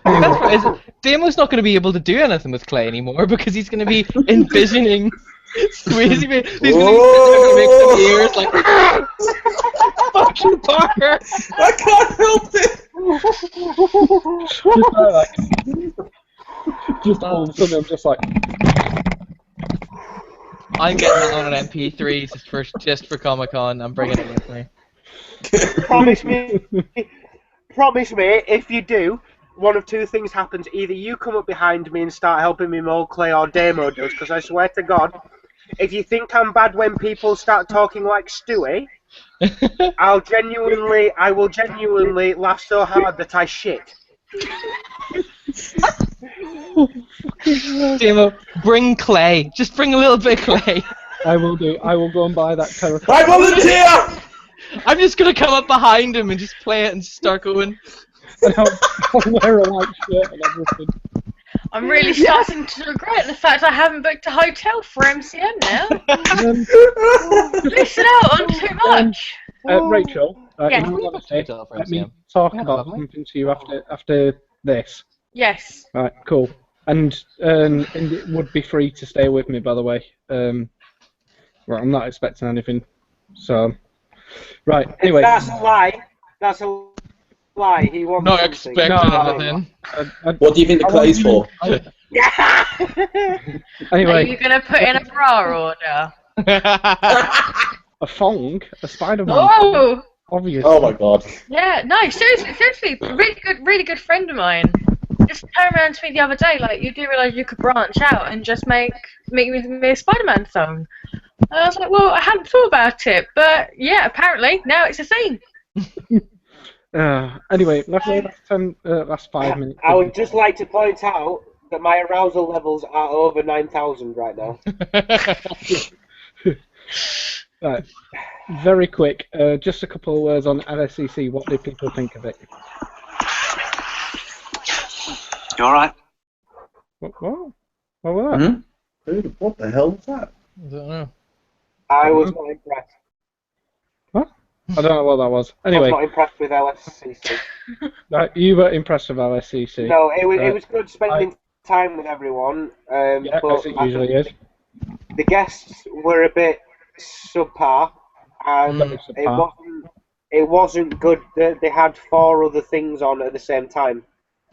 That's right, is it? Damo's not going to be able to do anything with clay anymore because he's going to be envisioning squeezy. He's going to make some ears like fuck you, Parker. I can't help it. Just all of a sudden, I'm just like. I'm getting that on an MP3 just for Comic Con. I'm bringing it with me. Promise me, if you do, one of two things happens. Either you come up behind me and start helping me mold clay, or Damo does, because I swear to God, if you think I'm bad when people start talking like Stewie, I will genuinely laugh so hard that I shit. Damo, bring clay. Just bring a little bit of clay. I will do. I will go and buy that terracotta. I volunteer! I'm just going to come up behind him and just play it and start going. And I'll wear a white shirt and everything. I'm really starting to regret the fact I haven't booked a hotel for MCM now. Listen out on too much. Rachel, Yes. in all honesty, Hotel for let me MCM. talk Yeah, about haven't we? something to you after this. Yes. Right, cool. And it would be free to stay with me, by the way. Right, I'm not expecting anything. So, right. Anyway, That's a lie. That's a lie. He wants Not something. expecting No. anything. What do you think the clay's for? Yeah. Are Anyway, you going to put in a bra order? a thong, a Spider-Man, Oh! obviously. Oh my god. Yeah, no, seriously, really good friend of mine just turned around to me the other day, like, you do realise you could branch out and just make me a Spider-Man song. And I was like, well, I hadn't thought about it, but yeah, apparently, now it's a thing. Anyway, last 5 minutes. I would just like to point out that my arousal levels are over 9,000 right now. Right. Very quick, just a couple of words on LSCC. What do people think of it? You alright? What was that? Dude, what the hell was that? I don't know. I was not impressed. I don't know what that was. I was Anyway, not impressed with LSCC. you were impressed with LSCC. No, it was good spending time with everyone. Yeah, but as it usually is. the guests were a bit subpar, and Very subpar. it wasn't good that they had 4 other things on at the same time.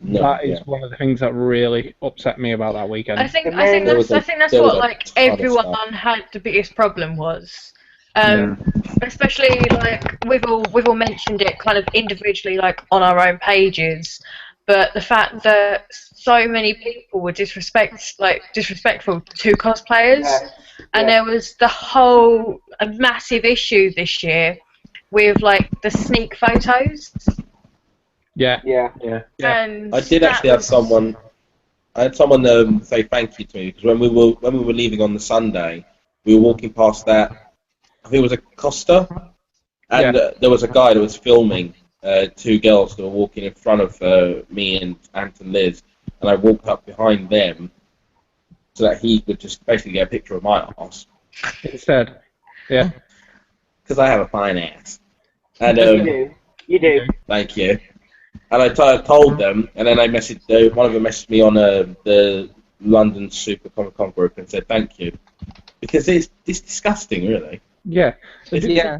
No, That is yeah. one of the things that really upset me about that weekend. I think There was that's there was what a like ton of everyone stuff. had the biggest problem was. Especially like we've all mentioned it kind of individually, like on our own pages, but the fact that so many people were disrespectful to cosplayers, and there was a massive issue this year with like the sneak photos. Yeah. Yeah. And I did actually have someone. I had someone say thank you to me because when we were leaving on the Sunday, we were walking past that. I think it was a Costa, and there was a guy that was filming 2 girls that were walking in front of me and Ant and Liz, and I walked up behind them so that he could just basically get a picture of my ass. Instead. Yeah. Because I have a fine ass. And You do. thank you. And I told them, and then I messaged one of them messaged me on the London Super Comic Con group and said thank you because it's disgusting, really. Yeah. Yeah.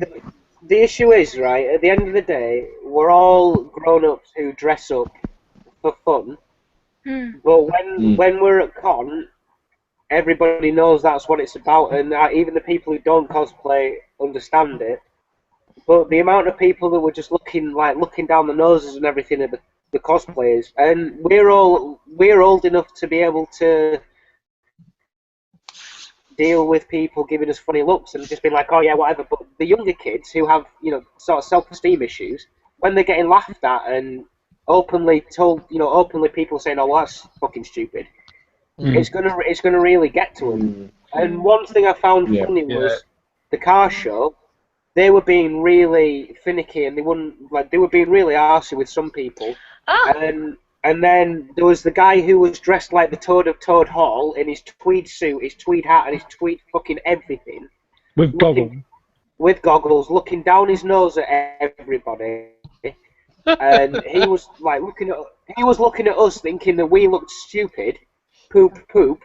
The issue is, right, at the end of the day, we're all grown-ups who dress up for fun, but when we're at con, everybody knows that's what it's about, and even the people who don't cosplay understand it. But the amount of people that were just looking down the noses and everything at the cosplayers, and we're old enough to be able to deal with people giving us funny looks and just being like, oh yeah, whatever. But the younger kids who have, sort of self-esteem issues, when they're getting laughed at and openly people saying, oh, well, that's fucking stupid, it's gonna really get to them. And one thing I found funny was the car show. They were being really finicky, and they were being really arsey with some people. And then there was the guy who was dressed like the Toad of Toad Hall in his tweed suit, his tweed hat, and his tweed fucking everything. With goggles. With goggles, looking down his nose at everybody. And he was looking at us thinking that we looked stupid, poop.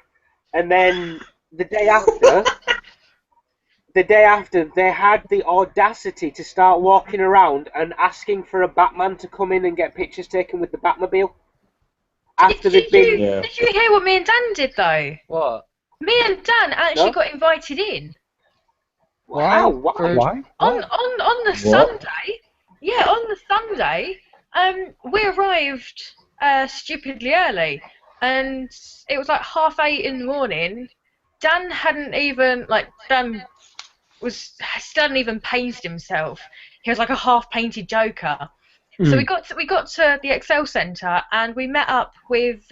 And then the day after, they had the audacity to start walking around and asking for a Batman to come in and get pictures taken with the Batmobile. Did you hear what me and Dan did though? What? Me and Dan actually got invited in. Wow. Why? On the Sunday. Yeah, on the Sunday, we arrived stupidly early, and it was like 8:30 in the morning. Dan hadn't even hadn't even painted himself. He was like a half-painted Joker. So we got to the Excel Centre and we met up with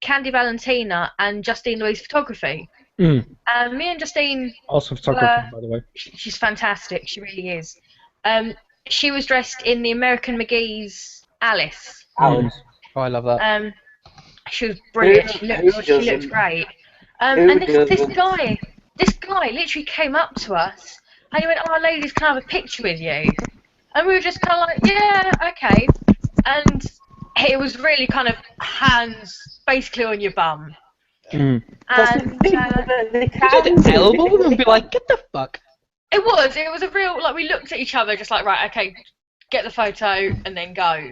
Candy Valentina and Justine Louise Photography. And me and Justine, also photographer, by the way. She's fantastic. She really is. She was dressed in the American McGee's Alice. Oh, I love that. She was brilliant. She Who looked doesn't? great. Who And this doesn't? guy literally came up to us and he went, "Oh, ladies, can I have a picture with you?" And we were just kind of like, "Yeah, okay." And it was really kind of hands basically on your bum. Mm. And They Did can't. you elbow him and be like, get the fuck? it was a real, like, we looked at each other just like, right, okay, get the photo and then go.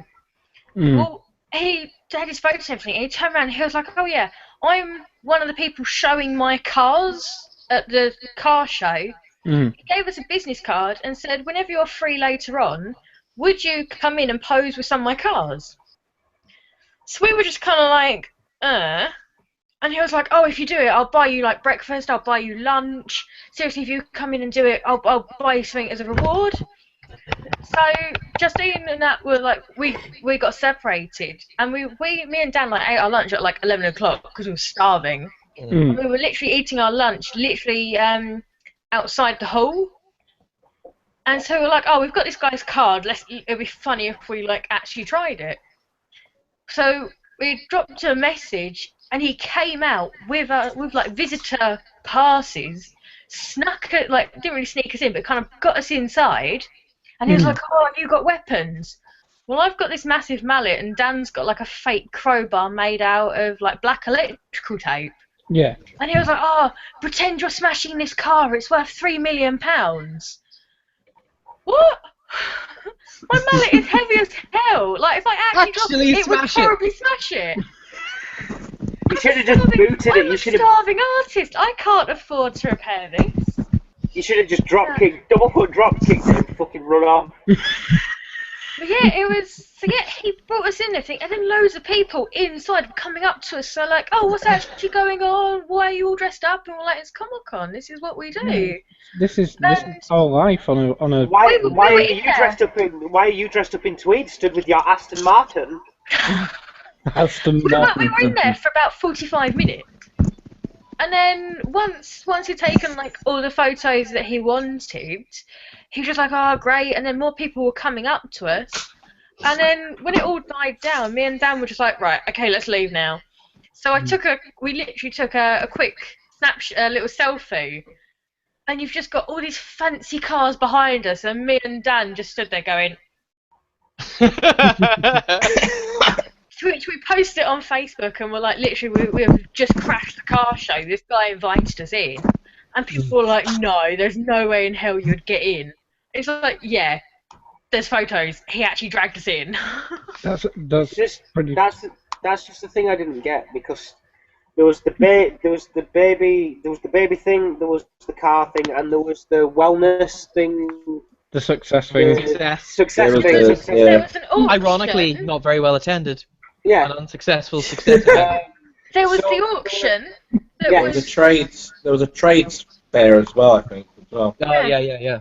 Mm. Well, he had his photos and everything, and he turned around and he was like, "Oh yeah, I'm one of the people showing my cars at the car show." Mm. He gave us a business card and said, "Whenever you're free later on, would you come in and pose with some of my cars?" So we were just kind of like, And he was like, "Oh, if you do it, I'll buy you like breakfast, I'll buy you lunch. Seriously, if you come in and do it, I'll buy you something as a reward." So Justine and that were like, we got separated, and me and Dan like ate our lunch at like 11 o'clock because we were starving. Mm. And we were literally eating our lunch outside the hall. And so we're like, "Oh, we've got this guy's card. It'd be funny if we like actually tried it." So we dropped a message, and he came out with like visitor passes, snuck it, like didn't really sneak us in, but kind of got us inside. And he was like, "Oh, have you got weapons?" Well, I've got this massive mallet, and Dan's got like a fake crowbar made out of like black electrical tape. Yeah. And he was like, "Oh, pretend you're smashing this car. It's worth £3 million." What? My mallet is heavy as hell. Like, if I actually dropped it, it would probably smash it. You should have just booted it. I'm a starving artist. I can't afford to repair this. You should have just double foot drop kicked it and fucking run off. But yeah, it was. So yeah, he brought us in and everything, and then loads of people inside were coming up to us. So like, "Oh, what's actually going on? Why are you all dressed up?" And we're like, "It's Comic-Con. This is what we do." This is our life on a. Why are you dressed up in tweed? Stood with your Aston Martin. Aston We Martin. were in there for about 45 minutes. And then once he'd taken like all the photos that he wanted, he was just like, "Oh, great." And then more people were coming up to us. And then when it all died down, me and Dan were just like, "Right, okay, let's leave now." So we literally took a quick snapshot, a little selfie. And you've just got all these fancy cars behind us, and me and Dan just stood there going. Which we posted it on Facebook, and we're like, literally, we have just crashed the car show. This guy invited us in, and people were like, "No, there's no way in hell you'd get in." It's like, yeah, there's photos. He actually dragged us in. That's pretty. That's just the thing I didn't get, because there was the baby thing, there was the car thing, and there was the wellness thing. The success thing. Success thing. There was an auction. Ironically, not very well attended. Yeah. An unsuccessful success. There was the auction. Yeah. There was a trades fair as well, I think, as well. Oh, yeah.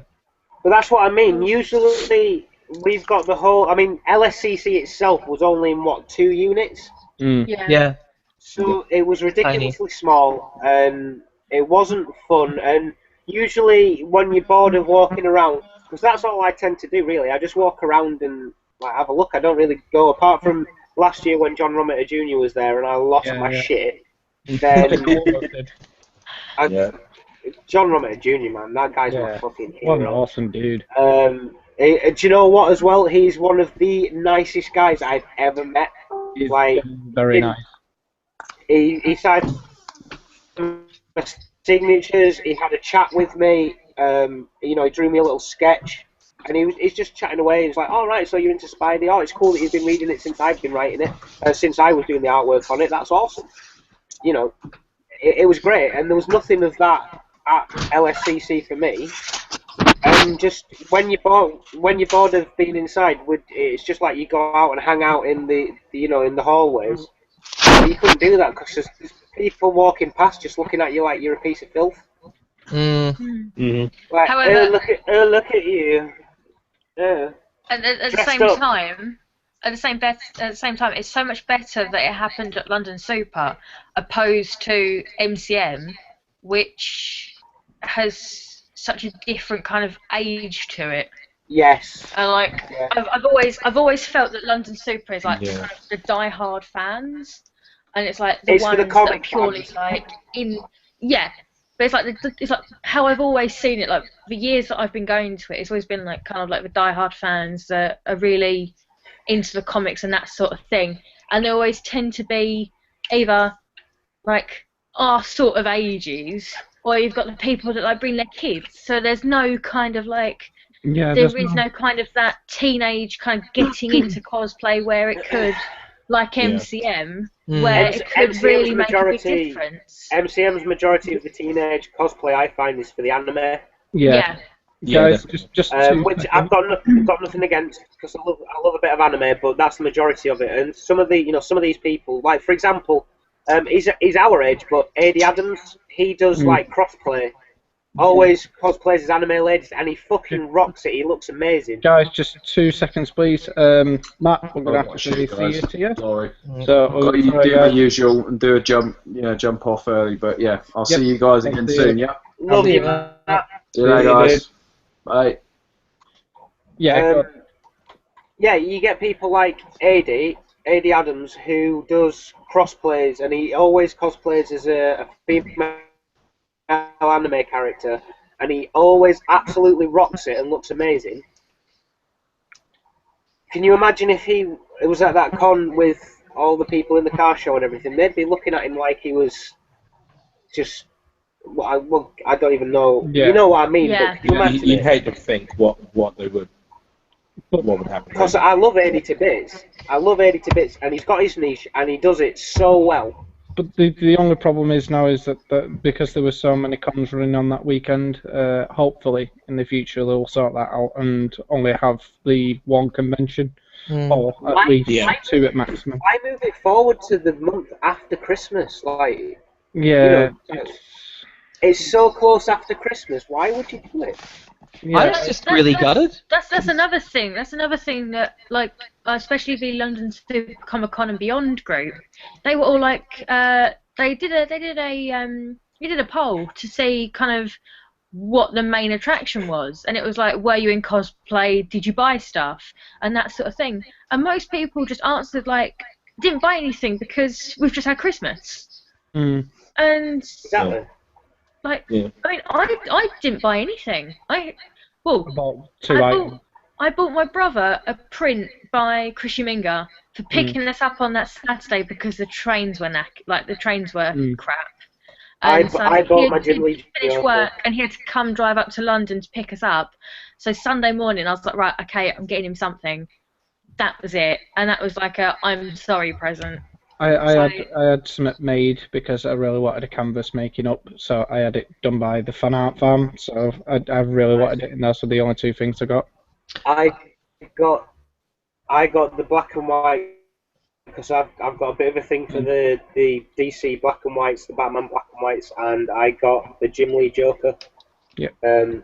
But that's what I mean. Usually, we've got the whole. I mean, LSCC itself was only in 2 units. Mm. Yeah. So it was ridiculously small, and it wasn't fun. And usually, when you're bored of walking around, because that's all I tend to do, really. I just walk around and like have a look. I don't really go, apart from last year when John Romita Jr. was there, and I lost my shit. Then John Romita Jr., man, that guy's my fucking hero. What an awesome dude. Do you know what, as well? He's one of the nicest guys I've ever met. He's like, very nice. He signed my signatures. He had a chat with me. He drew me a little sketch, and he's just chatting away. He's like, "All right, so you're into Spidey? Oh, it's cool that you've been reading it since I've been writing it. Since I was doing the artwork on it. That's awesome." It was great, and there was nothing of that at LSCC for me. And just when you're bored of being inside, it's just like you go out and hang out in in the hallways. You couldn't do that because there's people walking past just looking at you like you're a piece of filth. Mm-hmm. Like, However, look at you. At the same time, it's so much better that it happened at London Super, opposed to MCM, which has such a different kind of age to it. Yes. And I've always felt that London Super is like kind of the die-hard fans. and it's like the It's for ones the that are comic purely fans. like in but it's like how I've always seen it. Like the years that I've been going to it, it's always been like kind of like the diehard fans that are really into the comics and that sort of thing, and they always tend to be either like our sort of ages, or you've got the people that like bring their kids. So there's no kind of like there is no kind of that teenage kind of getting into cosplay where it could, like MCM, where it could MCM's really make a big majority- difference. MCM's majority of the teenage cosplay I find is for the anime, Yeah. Yeah, Guys, just 2 which seconds. I've got nothing against because I love a bit of anime, but that's the majority of it. And some of these people, like for example, he's our age, but AD Adams, he does like crossplay. Always cosplays as anime ladies, and he fucking rocks it. He looks amazing. Guys, just 2 seconds, please. Matt, we're gonna have to shit, see you guys. to you. Sorry. So Got to sorry, do my guys. usual and do a jump off early. But yeah, I'll Yep. see you guys I'll again see you. soon. Yeah. Love See you, you, Matt. See you later, See you, guys. Bye. Yeah. go on. Yeah, you get people like AD Adams, who does crossplays, and he always cosplays as a female anime character, and he always absolutely rocks it and looks amazing. Can you imagine if it was at that con with all the people in the car show and everything? They'd be looking at him like he was just. Well, I don't even know. Yeah. You know what I mean? Yeah. But can you imagine You'd it? hate to think what would happen. Because I love AD to bits. And he's got his niche, and he does it so well. But the only problem is now is that because there were so many cons running on that weekend, hopefully in the future they'll sort that out and only have the one convention, or at Why- least Yeah. 2 at maximum. I move it forward to the month after Christmas. Like, Yeah. it's so close after Christmas. Why would you do it? Yeah. I was just really gutted. That's another thing. That's another thing that, like, especially the London Super Comic Con and Beyond group, they were all like, they did a poll to see kind of what the main attraction was, and it was like, were you in cosplay? Did you buy stuff? And that sort of thing. And most people just answered like, didn't buy anything because we've just had Christmas. Mm. And Exactly. like, Yeah. I mean, I didn't buy anything. About 2 items. I bought my brother a print by Krishi Minga for picking us up on that Saturday because the trains were crap. I And bought my he Jim Lee finished Joker. work and he had to come drive up to London to pick us up. So Sunday morning I was like, right, okay, I'm getting him something. That was it, and that was like a I'm sorry present. I had some made because I really wanted a canvas making up, so I had it done by the Fan Art Farm. So I really wanted it, and those were the only 2 things I got. I got the black and white because I've got a bit of a thing for the DC black and whites, the Batman black and whites, and I got the Jim Lee Joker. Yeah.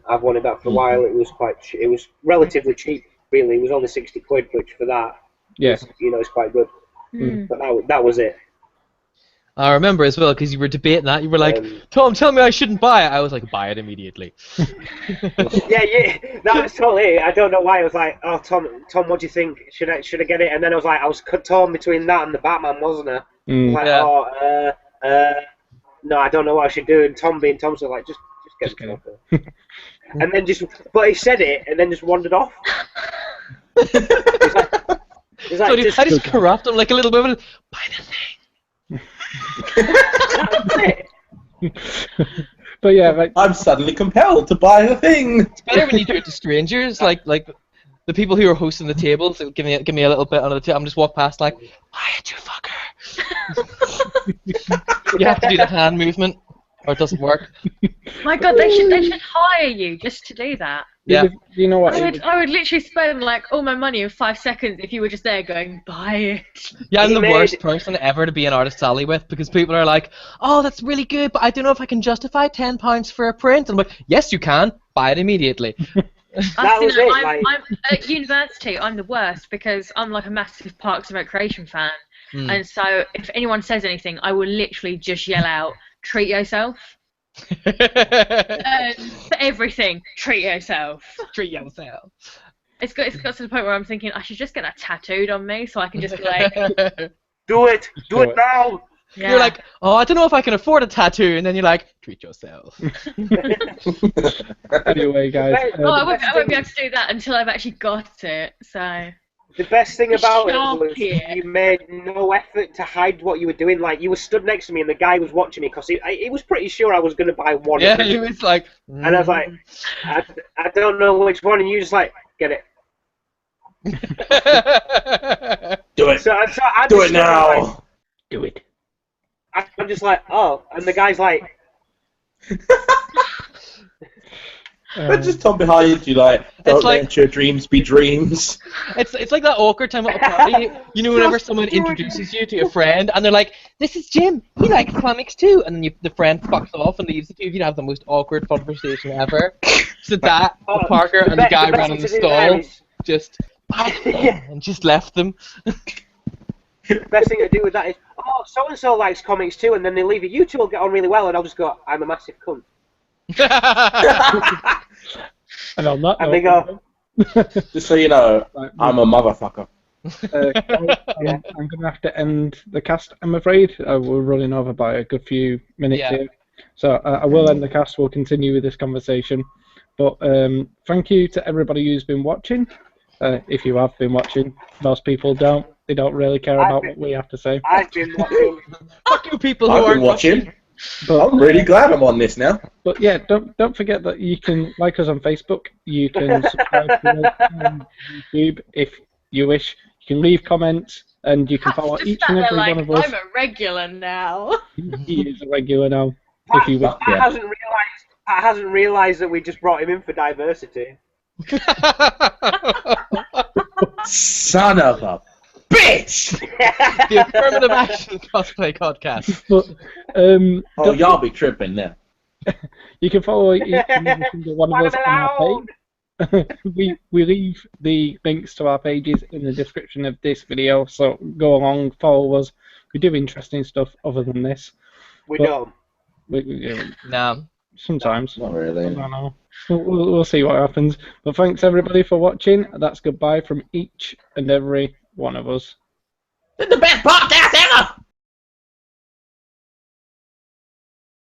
I've wanted that for a while. It was relatively cheap, really. It was only 60 quid, which for that, Yeah. it's quite good. Mm. But that was it. I remember as well because you were debating that. You were like, "Tom, tell me I shouldn't buy it." I was like, "Buy it immediately." Yeah, that was totally it. I don't know why. I was like, "Oh, Tom, what do you think? Should I get it?" And then I was torn between that and the Batman, wasn't I? Mm. Like, no, I don't know what I should do. And Tom being Tom, was like, just get the Joker. And then but he said it and then just wandered off. He's like, So I just corrupt him like a little bit. Buy the thing. that's it. But yeah, like, I'm suddenly compelled to buy the thing. It's better when you do it to strangers, like the people who are hosting the table. So give me a little bit under the table. I'm just walk past like, buy it, you fucker. You have to do the hand movement, or it doesn't work. My God, they should hire you just to do that. Yeah. you know what? I would literally spend like all my money in 5 seconds if you were just there going, buy it. Yeah, I'm He the made- worst person ever to be an artist alley with because people are like, "Oh, that's really good, but I don't know if I can justify £10 for a print." And I'm like, "Yes, you can. Buy it immediately." That was it, like- I'm at university. I'm the worst because I'm like a massive Parks and Recreation fan, and so if anyone says anything, I will literally just yell out, "Treat yourself." For everything, treat yourself. Treat yourself. It's got to the point where I'm thinking I should just get that tattooed on me so I can just be like, Do it it. now. Yeah. You're like, oh, I don't know if I can afford a tattoo, and then you're like, treat yourself. Anyway, guys. Oh, I won't be able to do that until I've actually got it. So. The best thing about it Sharp was here. you made no effort to hide what you were doing. Like, you were stood next to me and the guy was watching me because he was pretty sure I was going to buy one. Yeah, he was like... And I was like, I don't know which one. And you just like, get it. Do it. So I Do just it now. Do it. I'm just like, oh. And the guy's like... But just Tom behind you, like, don't let your dreams be dreams. It's like that awkward time at a party. You know, whenever someone introduces you to a friend, and they're like, "This is Jim. He likes comics too," and then the friend fucks off and leaves the two of you to have the most awkward conversation ever. So that Parker and the guy running the stall just and just left them. The best thing to do with that is, oh, so and so likes comics too, and then they leave it. You two will get on really well, and I'll just go, I'm a massive cunt. And on that And note, they go, Just so you know, I'm a motherfucker. I'm going to have to end the cast, I'm afraid. We're running over by a good few minutes here. So I will end the cast. We'll continue with this conversation. But thank you to everybody who's been watching. If you have been watching, most people don't. They don't really care about what we have to say. I've been watching. Fuck you people who I've aren't been watching. But, I'm really glad I'm on this now. But yeah, don't forget that you can like us on Facebook. You can subscribe to us on YouTube if you wish. You can leave comments, and you can follow each and every one of us. I'm a regular now. He is a regular now. If you wish. Pat hasn't realised that we just brought him in for diversity. Son of a bitch! The Affirmative Action Cosplay Podcast. But, y'all be tripping now. You can follow each and every single one of us on our page. we leave the links to our pages in the description of this video, so go along, follow us. We do interesting stuff other than this. We don't. No. Sometimes. Not really. I don't know. We'll see what happens. But thanks everybody for watching. That's goodbye from each and every one of us. This is the best podcast ever!